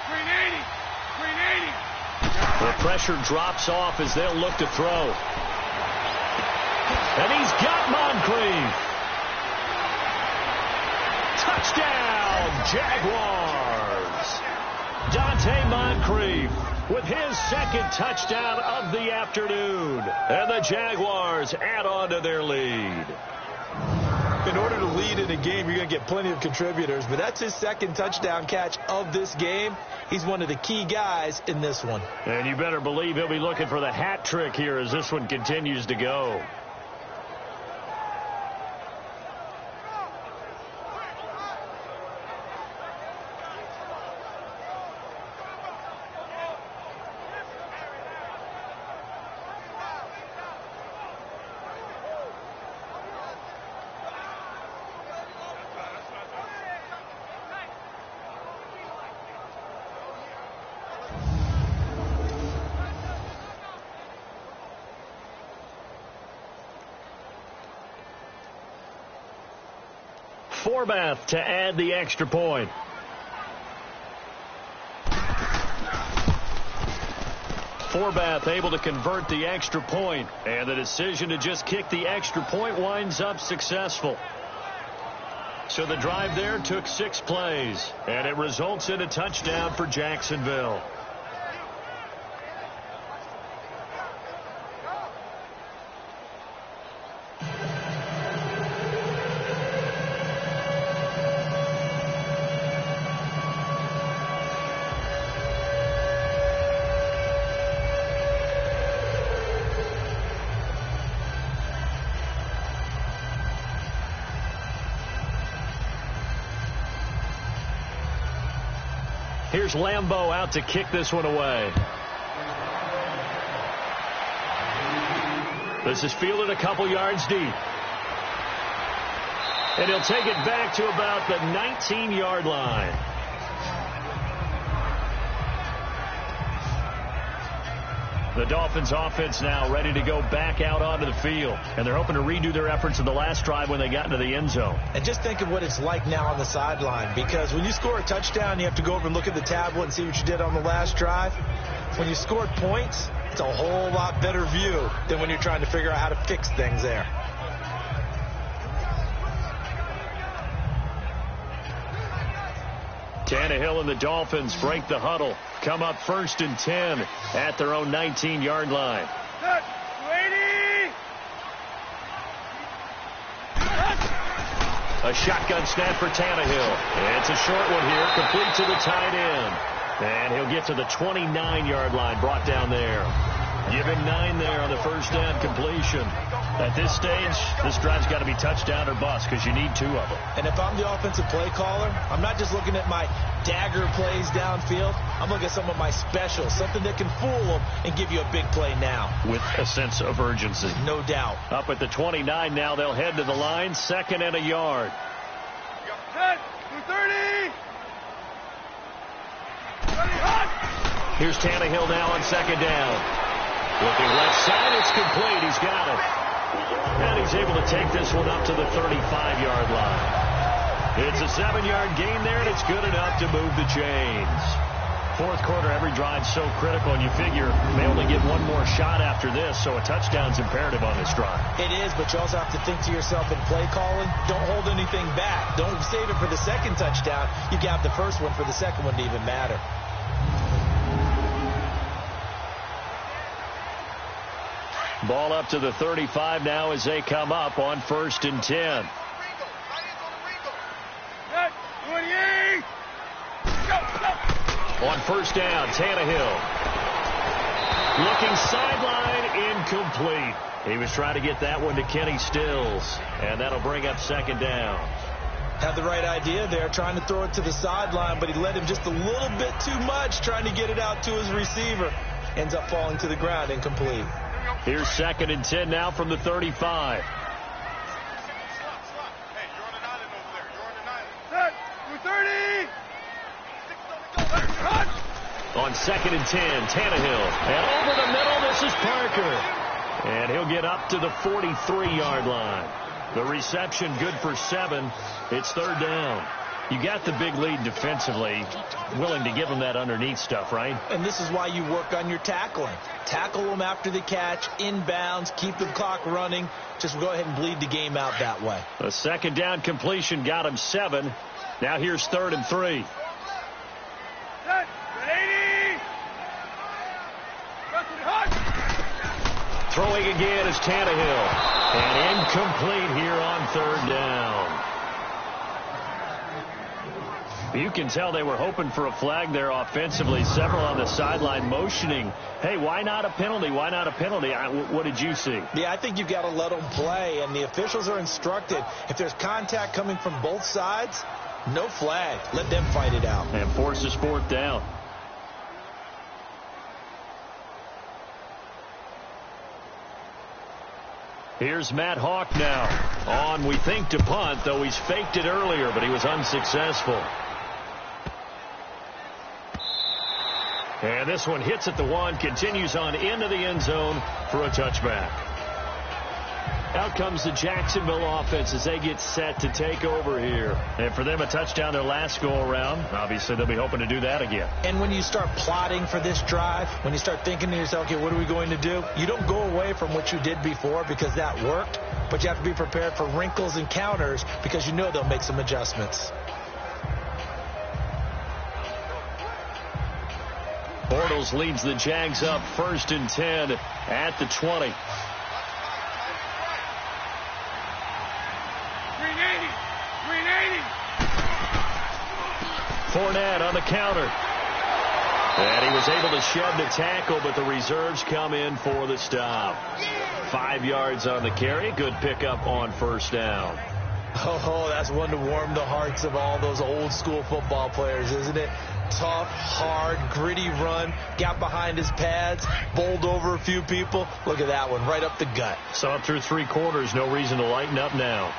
380. The pressure drops off as they'll look to throw. And he's got Moncrief. Touchdown, Jaguars. Dante Moncrief with his 2nd touchdown of the afternoon. And the Jaguars add on to their lead. In order to lead in a game, you're going to get plenty of contributors, but that's his 2nd touchdown catch of this game. He's one of the key guys in this one. And you better believe he'll be looking for the hat trick here as this one continues to go. Forbath to add the extra point. Forbath able to convert the extra point, and the decision to just kick the extra point winds up successful. So the drive there took 6 plays, and it results in a touchdown for Jacksonville. Here's Lambeau out to kick this one away. This is fielded a couple yards deep. And he'll take it back to about the 19-yard line. The Dolphins offense now ready to go back out onto the field. And they're hoping to redo their efforts in the last drive when they got into the end zone. And just think of what it's like now on the sideline, because when you score a touchdown, you have to go over and look at the tablet and see what you did on the last drive. When you scored points, it's a whole lot better view than when you're trying to figure out how to fix things there. Tannehill and the Dolphins break the huddle. Come up 1st and 10 at their own 19-yard line. A shotgun snap for Tannehill. It's a short one here, complete to the tight end. And he'll get to the 29-yard line, brought down there. Give him 9 there on the first down completion. At this stage, this drive's got to be touchdown or bust because you need 2 of them. And if I'm the offensive play caller, I'm not just looking at my dagger plays downfield. I'm looking at some of my specials, something that can fool them and give you a big play now. With a sense of urgency. No doubt. Up at the 29 now, they'll head to the line, 2nd and a yard. 230. Here's Tannehill now on 2nd down. Looking left side, it's complete. He's got it. And he's able to take this one up to the 35-yard line. It's a 7-yard gain there, and it's good enough to move the chains. 4th quarter, every drive's so critical, and you figure they only get 1 more shot after this, so a touchdown's imperative on this drive. It is, but you also have to think to yourself in play calling, don't hold anything back. Don't save it for the 2nd touchdown. You got the first one for the 2nd one to even matter. Ball up to the 35 now as they come up on 1st and 10. On 1st down, Tannehill. Looking sideline, incomplete. He was trying to get that one to Kenny Stills, and that'll bring up 2nd down. Had the right idea there, trying to throw it to the sideline, but he led him just a little bit too much, trying to get it out to his receiver. Ends up falling to the ground, incomplete. Here's 2nd and 10 now from the 35. On 2nd and 10, Tannehill. And over the middle, this is Parker. And he'll get up to the 43-yard line. The reception good for 7. It's third down. You got the big lead defensively, willing to give them that underneath stuff, right? And this is why you work on your tackling. Tackle them after the catch, inbounds, keep the clock running. Just go ahead and bleed the game out that way. A second down completion got him 7. Now here's 3rd and 3. Throwing again is Tannehill. And incomplete here on 3rd down. You can tell they were hoping for a flag there offensively. Several on the sideline motioning, hey, why not a penalty? Why not a penalty? What did you see? Yeah, I think you've got to let them play, and the officials are instructed. If there's contact coming from both sides, no flag. Let them fight it out. And forces 4th down. Here's Matt Hawk now. On, we think, to punt, though he's faked it earlier, but he was unsuccessful. And this one hits at the 1, continues on into the end zone for a touchback. Out comes the Jacksonville offense as they get set to take over here. And for them, a touchdown their last go-around. Obviously, they'll be hoping to do that again. And when you start plotting for this drive, when you start thinking to yourself, okay, what are we going to do? You don't go away from what you did before because that worked, but you have to be prepared for wrinkles and counters because you know they'll make some adjustments. Bortles leads the Jags up 1st and 10 at the 20. Fournette on the counter. And he was able to shed the tackle, but the reserves come in for the stop. 5 yards on the carry. Good pickup on 1st down. Oh, that's one to warm the hearts of all those old school football players, isn't it? Tough, hard, gritty run. Got behind his pads, bowled over a few people. Look at that one, right up the gut. Saw it through 3 quarters. No reason to lighten up now.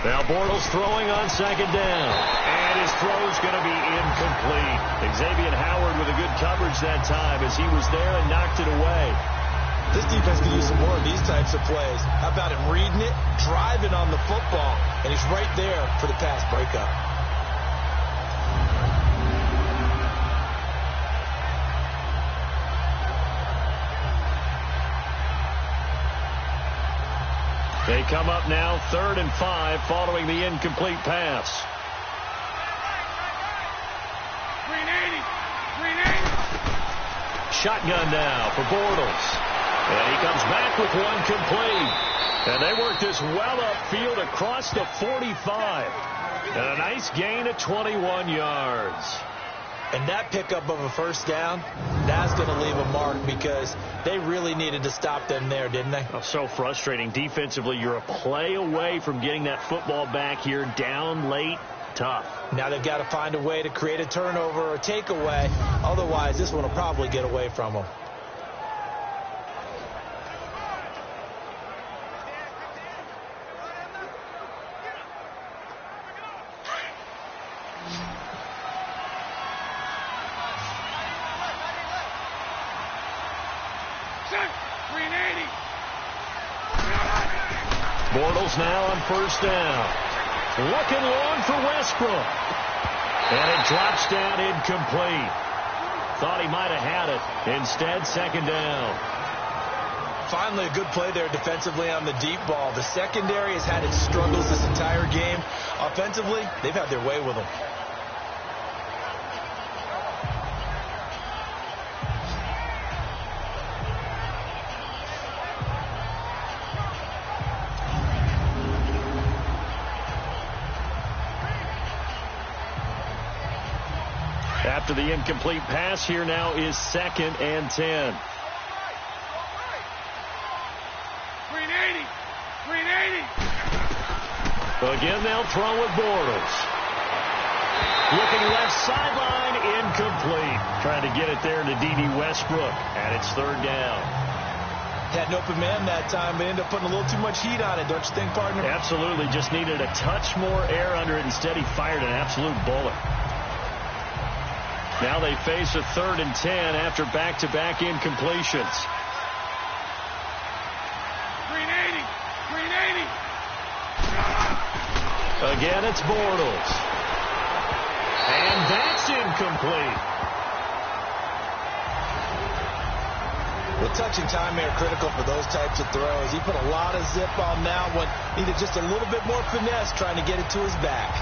Now Bortles throwing on 2nd down. And his throw's going to be incomplete. Xavier Howard with a good coverage that time as he was there and knocked it away. This defense could use some more of these types of plays. How about him reading it, driving on the football, and he's right there for the pass breakup. They come up now 3rd and 5 following the incomplete pass. 380. Shotgun now for Bortles. And he comes back with one complete. And they work this well upfield across the 45. And a nice gain of 21 yards. And that pickup of a 1st down, that's going to leave a mark because they really needed to stop them there, didn't they? Oh, so frustrating. Defensively, you're a play away from getting that football back here down late. Tough. Now they've got to find a way to create a turnover or a takeaway. Otherwise, this one will probably get away from them. Bortles now on 1st down. Looking long for Westbrook. And it drops down incomplete. Thought he might have had it. Instead, 2nd down. Finally, a good play there defensively on the deep ball. The secondary has had its struggles this entire game. Offensively, they've had their way with them. After the incomplete pass, here now is 2nd and 10. 380. Again, they'll throw with Bortles. Looking left sideline, incomplete. Trying to get it there to D.D. Westbrook, and it's 3rd down. Had an open man that time, but ended up putting a little too much heat on it, don't you think, partner? Absolutely. Just needed a touch more air under it. Instead, he fired an absolute bullet. Now they face a 3rd and 10 after back-to-back incompletions. Green 80. Green 80. Again, it's Bortles. And that's incomplete. Well, touch and time are critical for those types of throws. He put a lot of zip on that one. Needed just a little bit more finesse trying to get it to his back.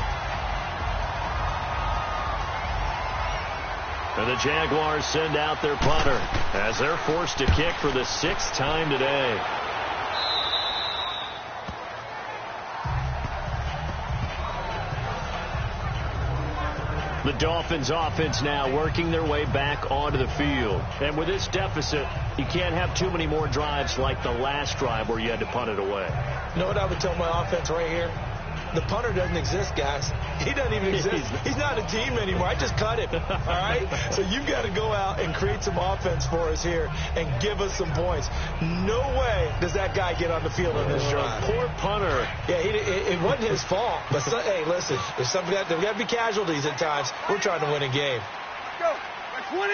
And the Jaguars send out their punter as they're forced to kick for the 6th time today. The Dolphins offense now working their way back onto the field. And with this deficit, you can't have too many more drives like the last drive where you had to punt it away. You know what I would tell my offense right here? The punter doesn't exist, guys. He doesn't even exist. He's not a team anymore. I just cut him. All right? So you've got to go out and create some offense for us here and give us some points. No way does that guy get on the field on this drive. Poor punter. Yeah, it wasn't his fault. But, hey, listen, there's got to be casualties at times. We're trying to win a game. Go. 20.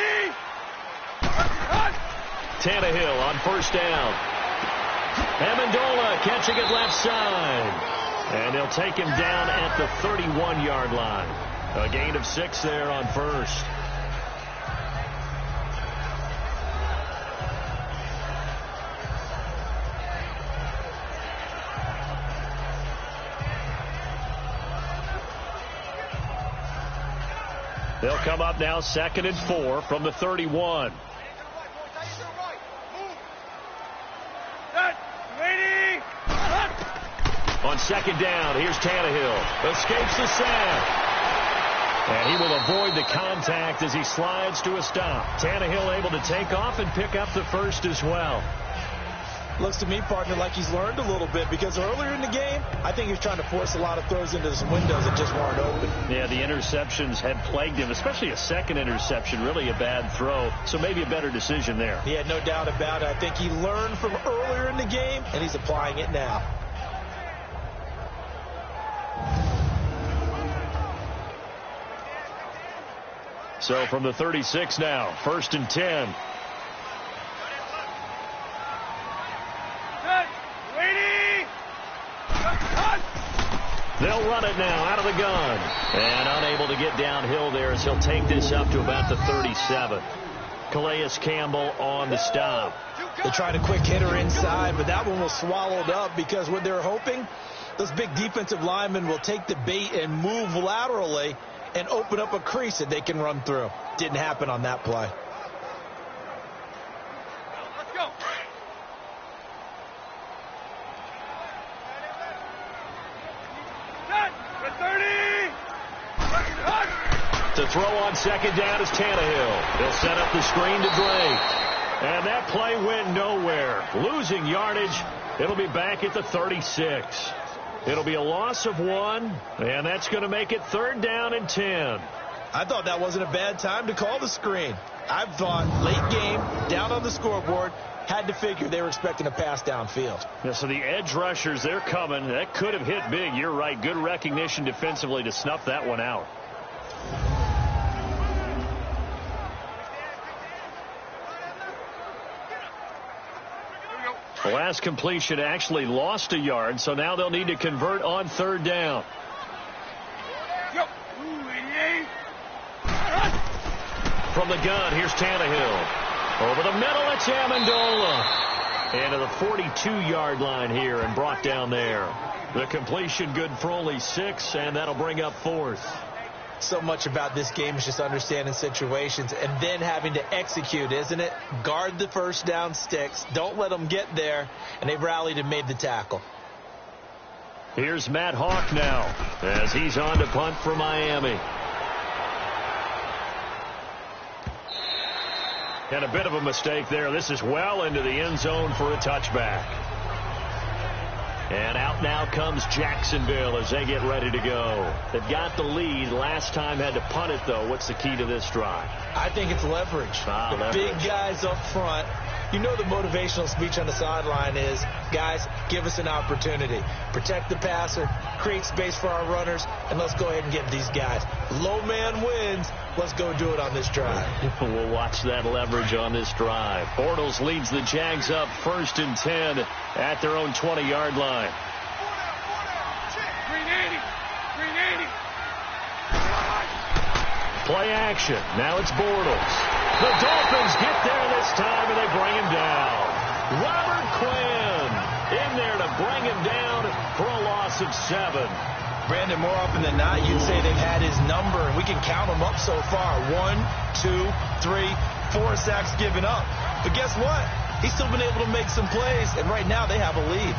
Tannehill on 1st down. Amendola catching it left side. And they'll take him down at the 31-yard line. A gain of 6 there on 1st. They'll come up now 2nd and 4 from the 31. On 2nd down, here's Tannehill. Escapes the sack. And he will avoid the contact as he slides to a stop. Tannehill able to take off and pick up the 1st as well. Looks to me, partner, like he's learned a little bit because earlier in the game, I think he was trying to force a lot of throws into some windows that just weren't open. Yeah, the interceptions had plagued him, especially a 2nd interception, really a bad throw. So maybe a better decision there. Yeah, no doubt about it. I think he learned from earlier in the game, and he's applying it now. So from the 36 now, 1st and 10. They'll run it now out of the gun. And unable to get downhill there as he'll take this up to about the 37. Calais Campbell on the stop. They tried a quick hitter inside, but that one was swallowed up because what they're hoping, those big defensive linemen will take the bait and move laterally and open up a crease that they can run through. Didn't happen on that play. Let's go. To throw on 2nd down is Tannehill. They'll set up the screen to Drake. And that play went nowhere. Losing yardage. It'll be back at the 36. It'll be a loss of 1, and that's going to make it 3rd down and 10. I thought that wasn't a bad time to call the screen. I thought late game, down on the scoreboard, had to figure they were expecting a pass downfield. Yeah, so the edge rushers, they're coming. That could have hit big. You're right. Good recognition defensively to snuff that one out. The last completion actually lost a yard, so now they'll need to convert on 3rd down. From the gun, here's Tannehill. Over the middle, it's Amendola. And to the 42-yard line here and brought down there. The completion good for only 6, and that'll bring up 4th. So much about this game is just understanding situations and then having to execute, isn't it? Guard the 1st down sticks. Don't let them get there. And they rallied and made the tackle. Here's Matt Hawk now as he's on to punt for Miami. And a bit of a mistake there. This is well into the end zone for a touchback. And out now comes Jacksonville as they get ready to go. They've got the lead. Last time had to punt it, though. What's the key to this drive? I think it's leverage. Leverage. Big guys up front You know the motivational speech on the sideline is, guys, give us an opportunity. Protect the passer, create space for our runners, and let's go ahead and get these guys. Low man wins. Let's go do it on this drive. We'll watch that leverage on this drive. Bortles leads the Jags up 1st and 10 at their own 20-yard line. 380. Play action. Now it's Bortles. The Dolphins get there this time, and they bring him down. Robert Quinn in there to bring him down for a loss of 7. Brandon, more often than not, you'd say they've had his number, and we can count them up so far. 1, 2, 3, 4 sacks given up. But guess what? He's still been able to make some plays, and right now they have a lead.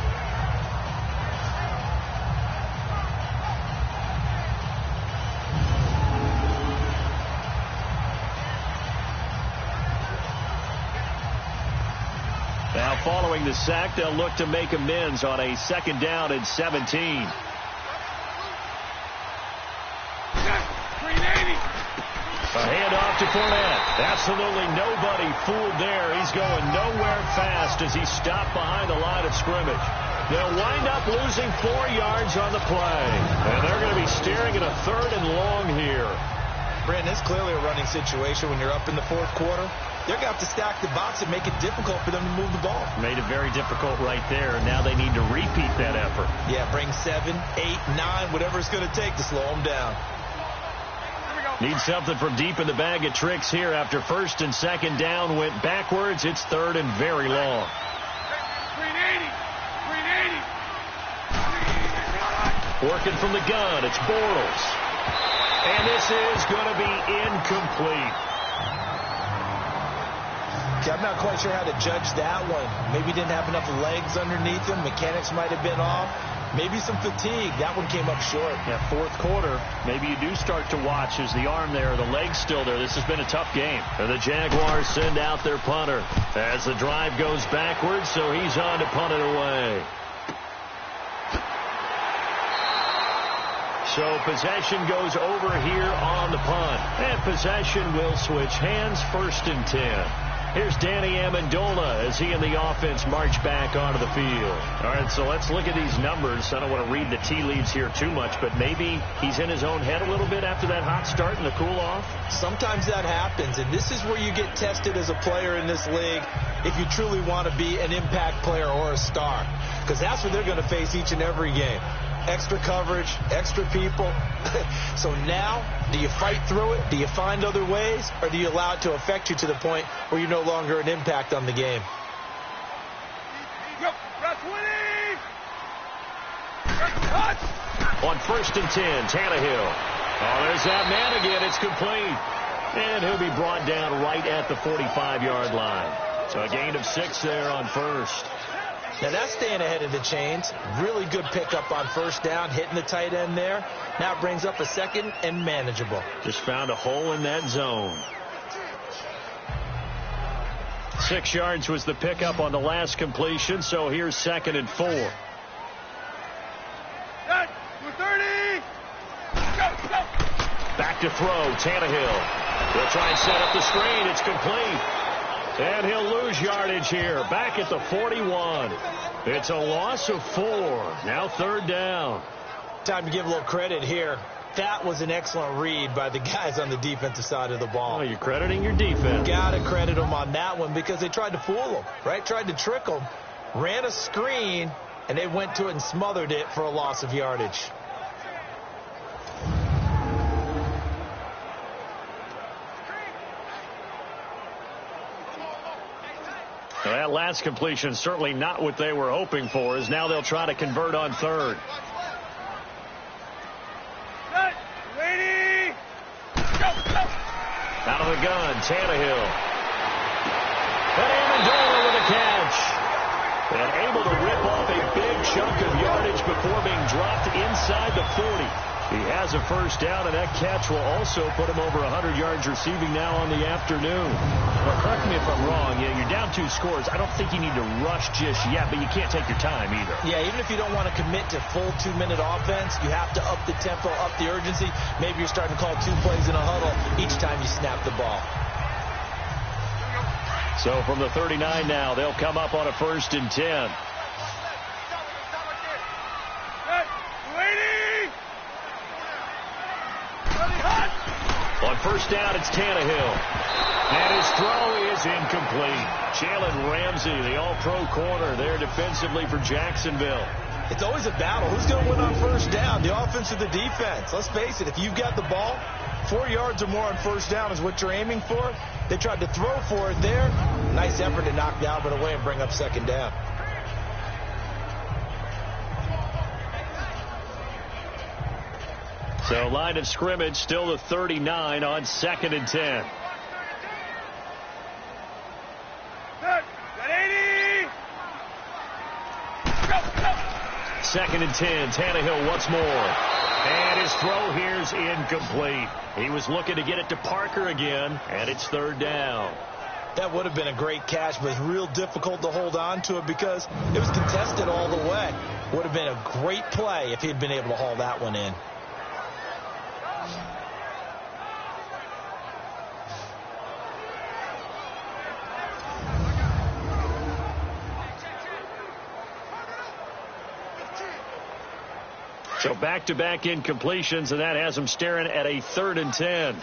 Now following the sack, they'll look to make amends on a 2nd down and 17. A handoff to Fournette. Absolutely nobody fooled there. He's going nowhere fast as he's stopped behind the line of scrimmage. They'll wind up losing 4 yards on the play. And they're going to be staring at a 3rd and long here. Brandon, it's clearly a running situation when you're up in the 4th quarter. They're going to have to stack the box and make it difficult for them to move the ball. Made it very difficult right there. Now they need to repeat that effort. Yeah, bring 7, 8, 9, whatever it's going to take to slow them down. Need something from deep in the bag of tricks here after 1st and 2nd down went backwards. It's 3rd and very long. 380. Working from the gun, it's Bortles. And this is going to be incomplete. I'm not quite sure how to judge that one. Maybe he didn't have enough legs underneath him. Mechanics might have been off. Maybe some fatigue. That one came up short. Yeah, 4th quarter. Maybe you do start to watch as the arm there, the leg's still there. This has been a tough game. And the Jaguars send out their punter as the drive goes backwards, so he's on to punt it away. So possession goes over here on the punt. And possession will switch hands, 1st and 10. Here's Danny Amendola as he and the offense march back onto the field. All right, so let's look at these numbers. I don't want to read the tea leaves here too much, but maybe he's in his own head a little bit after that hot start and the cool off. Sometimes that happens, and this is where you get tested as a player in this league if you truly want to be an impact player or a star, because that's what they're going to face each and every game. Extra coverage, extra people. So now, do you fight through it? Do you find other ways? Or do you allow it to affect you to the point where you're no longer an impact on the game? On 1st and 10, Tannehill. Oh, there's that man again. It's complete. And he'll be brought down right at the 45-yard line. So a gain of 6 there on 1st. Now that's staying ahead of the chains. Really good pickup on 1st down, hitting the tight end there. Now it brings up a 2nd and manageable. Just found a hole in that zone. 6 yards was the pickup on the last completion, so here's 2nd and 4. 230. Go. Back to throw, Tannehill. He'll try and set up the screen. It's complete. And he'll lose yardage here. Back at the 41. It's a loss of 4. Now 3rd down. Time to give a little credit here. That was an excellent read by the guys on the defensive side of the ball. Oh, you're crediting your defense. Got to credit them on that one because they tried to fool them, right? Tried to trick them. Ran a screen, and they went to it and smothered it for a loss of yardage. Well, that last completion certainly not what they were hoping for, as now they'll try to convert on 3rd. Ready. Go. Out of the gun, Tannehill. And Amendola with a catch. And able to rip off a big chunk of yardage before being dropped inside the 40. He has a 1st down, and that catch will also put him over 100 yards receiving now on the afternoon. Well, correct me if I'm wrong. Yeah, you're down 2 scores. I don't think you need to rush just yet, but you can't take your time either. Yeah, even if you don't want to commit to full 2-minute offense, you have to up the tempo, up the urgency. Maybe you're starting to call 2 plays in a huddle each time you snap the ball. So from the 39 now, they'll come up on a 1st and 10. On 1st down, it's Tannehill. And his throw is incomplete. Jalen Ramsey, the all-pro corner there defensively for Jacksonville. It's always a battle. Who's going to win on 1st down, the offense or the defense? Let's face it, if you've got the ball, 4 yards or more on 1st down is what you're aiming for. They tried to throw for it there. Nice effort to knock Dalvin away and bring up 2nd down. So line of scrimmage still the 39 on 2nd and 10. Second and 10. Tannehill once more. And his throw here is incomplete. He was looking to get it to Parker again, and it's 3rd down. That would have been a great catch, but it's real difficult to hold on to it because it was contested all the way. Would have been a great play if he had been able to haul that one in. So back-to-back incompletions, and that has them staring at a 3rd and 10.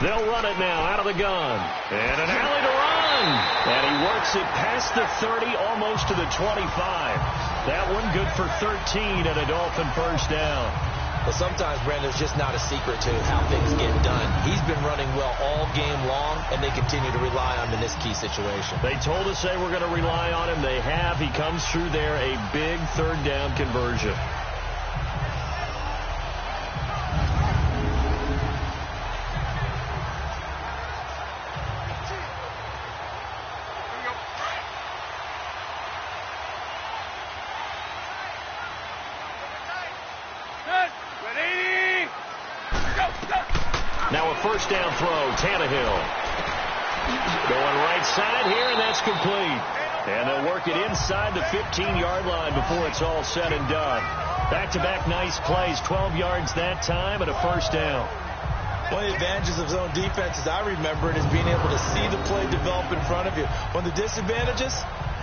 They'll run it now out of the gun. And an alley to run. And he works it past the 30, almost to the 25. That one good for 13 and a Dolphin 1st down. Well, sometimes, Brandon, there's just not a secret to how things get done. He's been running well all game long, and they continue to rely on him in this key situation. They told us they were going to rely on him. They have. He comes through there, a big 3rd down conversion. Now a 1st down throw, Tannehill. Going right side here, and that's complete. And they'll work it inside the 15-yard line before it's all said and done. Back-to-back nice plays, 12 yards that time, and a 1st down. One of the advantages of zone defense, as I remember it, is being able to see the play develop in front of you. One of the disadvantages,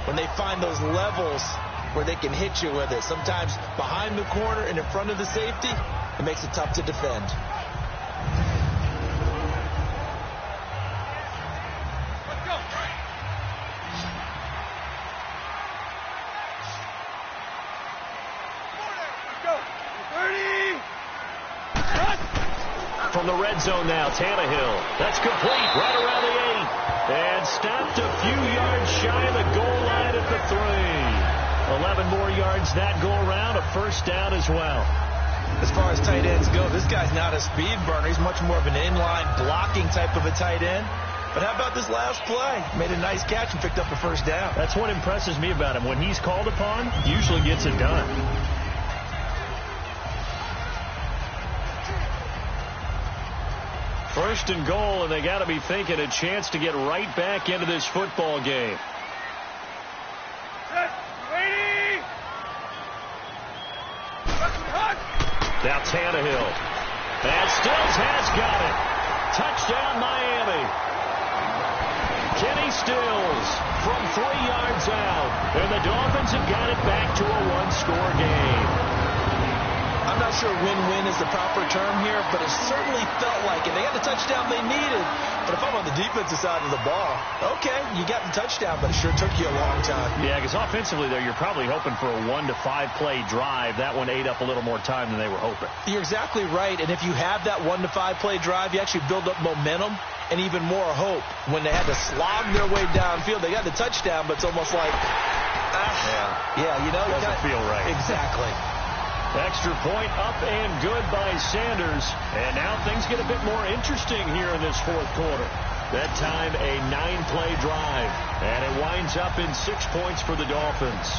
when they find those levels where they can hit you with it, sometimes behind the corner and in front of the safety, it makes it tough to defend. From the red zone now, Tannehill. That's complete, right around the 8. And stopped a few yards shy of the goal line at the 3. 11 more yards that go around, a 1st down as well. As far as tight ends go, this guy's not a speed burner. He's much more of an inline blocking type of a tight end. But how about this last play? Made a nice catch and picked up a 1st down. That's what impresses me about him. When he's called upon, he usually gets it done. 1st and goal, and they got to be thinking a chance to get right back into this football game. Now Tannehill. And Stills has got it. Touchdown, Miami. Kenny Stills from 3 yards out. And the Dolphins have got it back to a 1-score game. I'm not sure win-win is the proper term here, but it certainly felt like it. They got the touchdown they needed. But if I'm on the defensive side of the ball, okay, you got the touchdown, but it sure took you a long time. Yeah, because offensively there, you're probably hoping for a 1 to 5 play drive. That one ate up a little more time than they were hoping. You're exactly right. And if you have that 1 to 5 play drive, you actually build up momentum and even more hope. When they had to slog their way downfield, they got the touchdown, but it's almost like, you know, doesn't feel right. Exactly. Extra point up and good by Sanders. And now things get a bit more interesting here in this 4th quarter. That time a 9-play drive. And it winds up in 6 points for the Dolphins.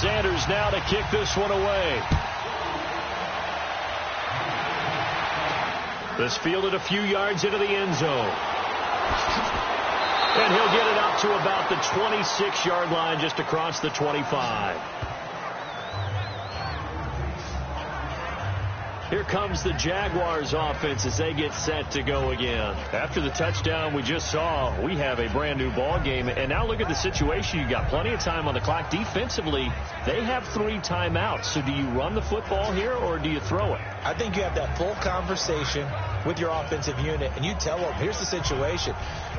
Sanders now to kick this one away. This fielded a few yards into the end zone. And he'll get it up to about the 26-yard line, just across the 25. Here comes the Jaguars offense as they get set to go again. After the touchdown we just saw, we have a brand new ball game. And now look at the situation. You got plenty of time on the clock. Defensively, they have 3 timeouts. So do you run the football here or do you throw it? I think you have that full conversation with your offensive unit, and you tell them, here's the situation.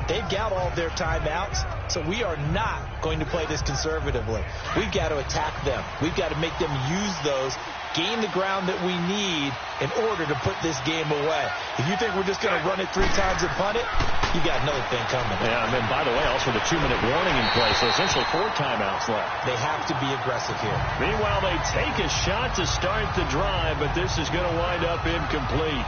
They've got all their timeouts, so we are not going to play this conservatively. We've got to attack them. We've got to make them use those, gain the ground that we need in order to put this game away. If you think we're just going to run it 3 times and punt it, you got another thing coming. Yeah, and then, by the way, also the 2-minute warning in place, so essentially 4 timeouts left. They have to be aggressive here. Meanwhile, they take a shot to start the drive, but this is going to wind up incomplete.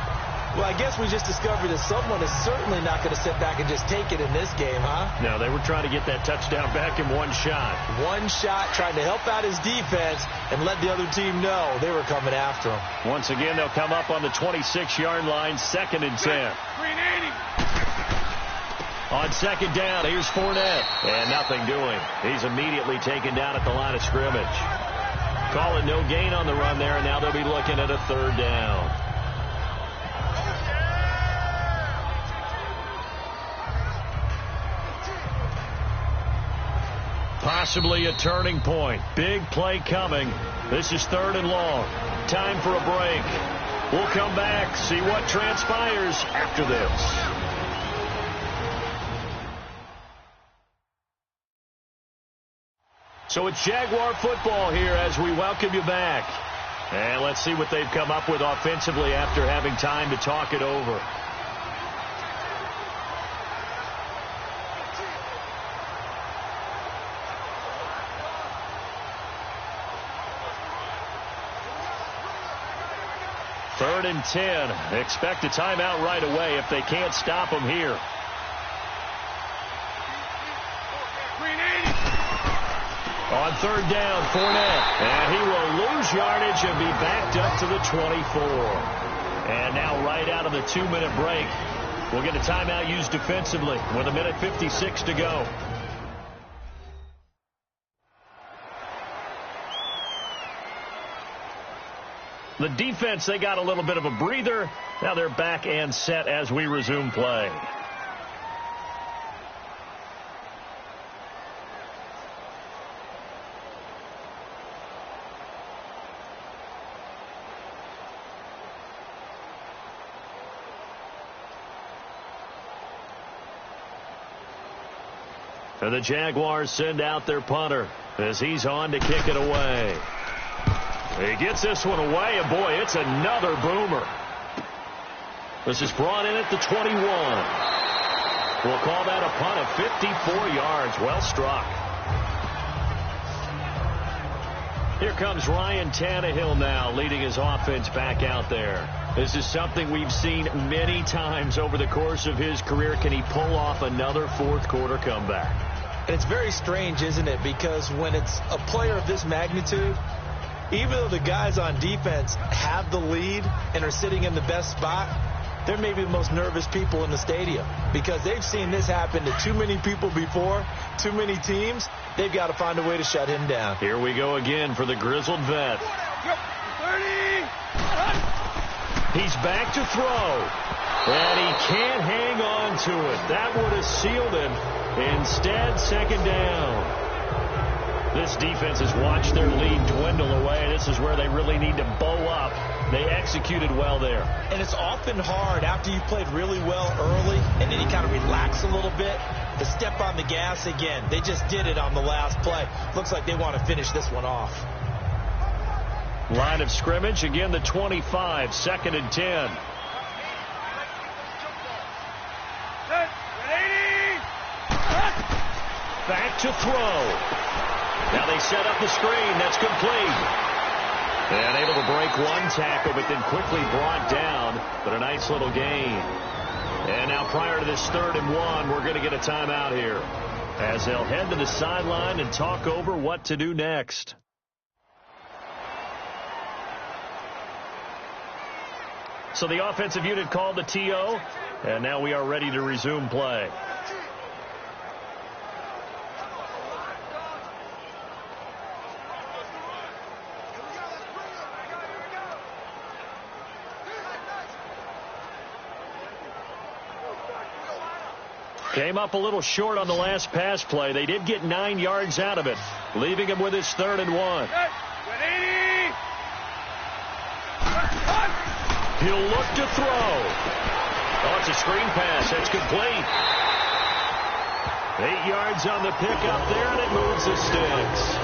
Well, I guess we just discovered that someone is certainly not going to sit back and just take it in this game, huh? No, they were trying to get that touchdown back in one shot. One shot, trying to help out his defense and let the other team know they were coming after him. Once again, they'll come up on the 26-yard line, 2nd and 10. 380. On 2nd down, here's Fournette. And nothing doing. He's immediately taken down at the line of scrimmage. Calling no gain on the run there, and now they'll be looking at a 3rd down. Possibly a turning point. Big play coming. This is 3rd and long. Time for a break. We'll come back, see what transpires after this. So it's Jaguar football here as we welcome you back. And let's see what they've come up with offensively after having time to talk it over. Third and 10. Expect a timeout right away if they can't stop them here. 380. On 3rd down, Fournette. And he will lose yardage and be backed up to the 24. And now right out of the 2-minute break, we'll get a timeout used defensively with 1:56 to go. The defense, they got a little bit of a breather. Now they're back and set as we resume play. And the Jaguars send out their punter as he's on to kick it away. He gets this one away, and boy, it's another boomer. This is brought in at the 21. We'll call that a punt of 54 yards. Well struck. Here comes Ryan Tannehill now, leading his offense back out there. This is something we've seen many times over the course of his career. Can he pull off another 4th quarter comeback? And it's very strange, isn't it? Because when it's a player of this magnitude, even though the guys on defense have the lead and are sitting in the best spot, they're maybe the most nervous people in the stadium because they've seen this happen to too many people before, too many teams. They've got to find a way to shut him down. Here we go again for the grizzled vet. 30. He's back to throw. And he can't hang on to it. That would have sealed him. Instead, 2nd down. This defense has watched their lead dwindle away. This is where they really need to bow up. They executed well there. And it's often hard after you've played really well early and then you kind of relax a little bit to step on the gas again. They just did it on the last play. Looks like they want to finish this one off. Line of scrimmage, again the 25, 2nd and 10. Back to throw. Now they set up the screen. That's complete. And able to break one tackle, but then quickly brought down. But a nice little gain. And now prior to this 3rd and 1, we're going to get a timeout here as they'll head to the sideline and talk over what to do next. So the offensive unit called the TO, and now we are ready to resume play. Came up a little short on the last pass play. They did get 9 yards out of it, leaving him with his 3rd and 1. He'll look to throw. Oh, it's a screen pass. It's complete. 8 yards on the pickup there, and it moves the sticks.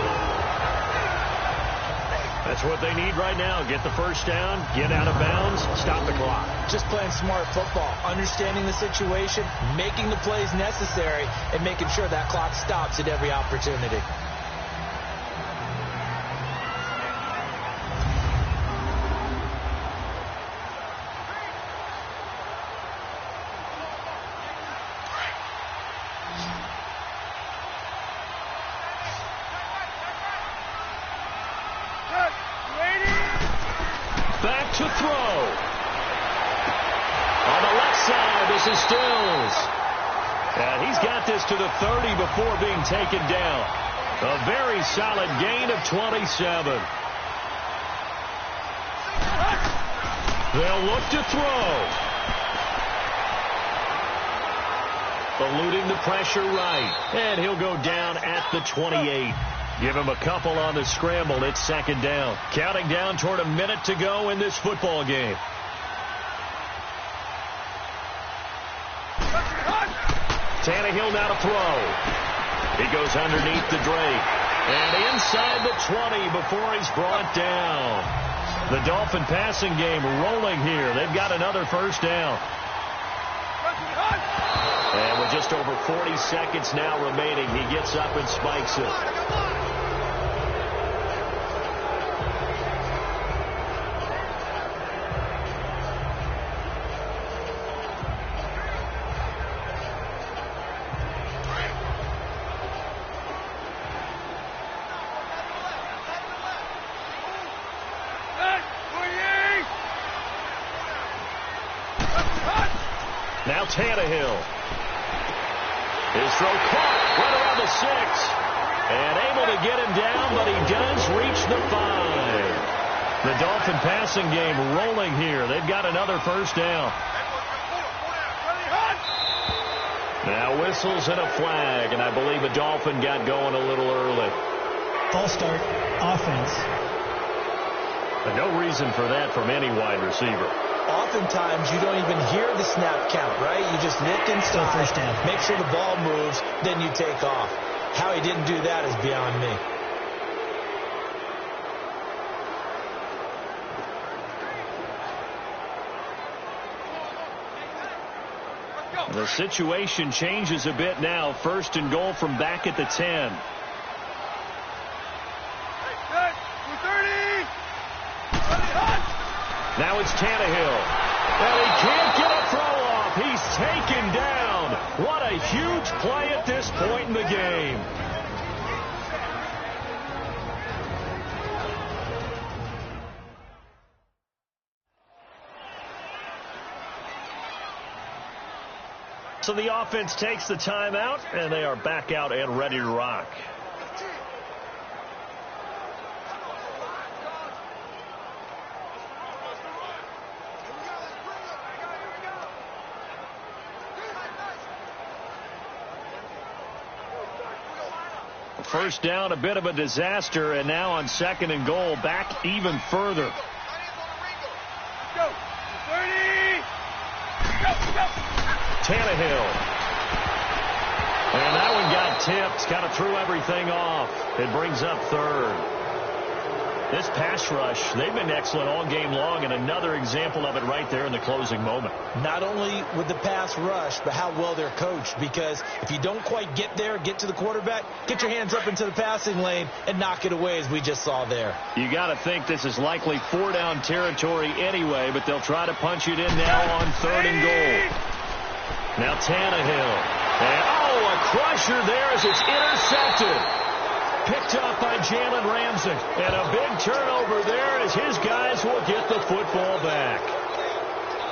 That's what they need right now. Get the first down, get out of bounds, stop the clock. Just playing smart football, understanding the situation, making the plays necessary, and making sure that clock stops at every opportunity. Back to throw. On the left side, this is Stills. And he's got this to the 30 before being taken down. A very solid gain of 27. They'll look to throw. Eluding the pressure right. And he'll go down at the 28. Give him a couple on the scramble. It's 2nd down. Counting down toward a minute to go in this football game. Tannehill now to throw. He goes underneath the Drake. And inside the 20 before he's brought down. The Dolphin passing game rolling here. They've got another first down. And with just over 40 seconds now remaining, he gets up and spikes it. Now Tannehill. His throw caught right around the 6. And able to get him down, but he does reach the 5. The Dolphin passing game rolling here. They've got another first down. Now whistles and a flag, and I believe a Dolphin got going a little early. False start, offense. But no reason for that from any wide receiver. Oftentimes, you don't even hear the snap count, right? You just look inside, first down. Make sure the ball moves, then you take off. How he didn't do that is beyond me. The situation changes a bit now. 1st and goal from back at the 10. Now it's Tannehill. And he can't get a throw off. He's taken down. What a huge play at this point in the game. So the offense takes the timeout, and they are back out and ready to rock. First down, a bit of a disaster, and now on 2nd and goal, back even further. Go. 30. Go. Tannehill. And that one got tipped. Kind of threw everything off. It brings up 3rd. This pass rush, they've been excellent all game long, and another example of it right there in the closing moment. Not only with the pass rush, but how well they're coached. Because if you don't quite get there, get to the quarterback, get your hands up into the passing lane and knock it away, as we just saw there. You got to think this is likely 4-down territory anyway, but they'll try to punch it in now on 3rd and goal. Now Tannehill. And, a crusher there as it's intercepted. Picked up by Jalen Ramsey. And a big turnover there as his guys will get the football back.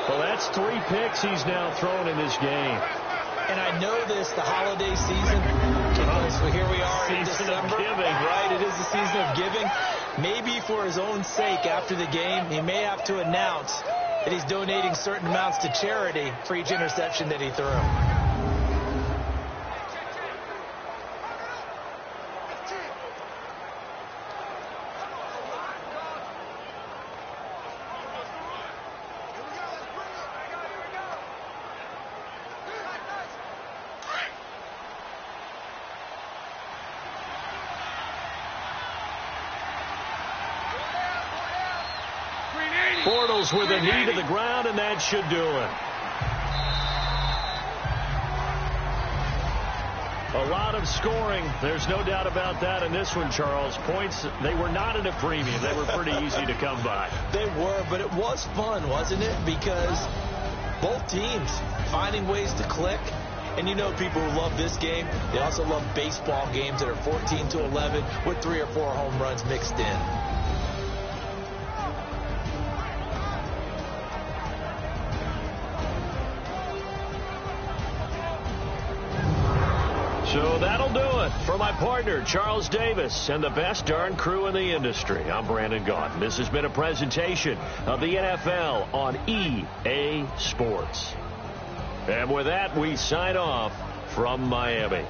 Well, that's 3 picks he's now thrown in this game. And I know this, the holiday season, because here we are in Season December. of giving. Right, it is the season of giving. Maybe for his own sake after the game, he may have to announce that he's donating certain amounts to charity for each interception that he threw. Bortles with a knee to the ground, and that should do it. A lot of scoring. There's no doubt about that in this one, Charles. Points, they were not at a premium. They were pretty easy to come by. They were, but it was fun, wasn't it? Because both teams finding ways to click. And you know people who love this game, they also love baseball games that are 14-11 with 3 or 4 home runs mixed in. So that'll do it. For my partner, Charles Davis, and the best darn crew in the industry, I'm Brandon Gaudin. This has been a presentation of the NFL on EA Sports. And with that, we sign off from Miami.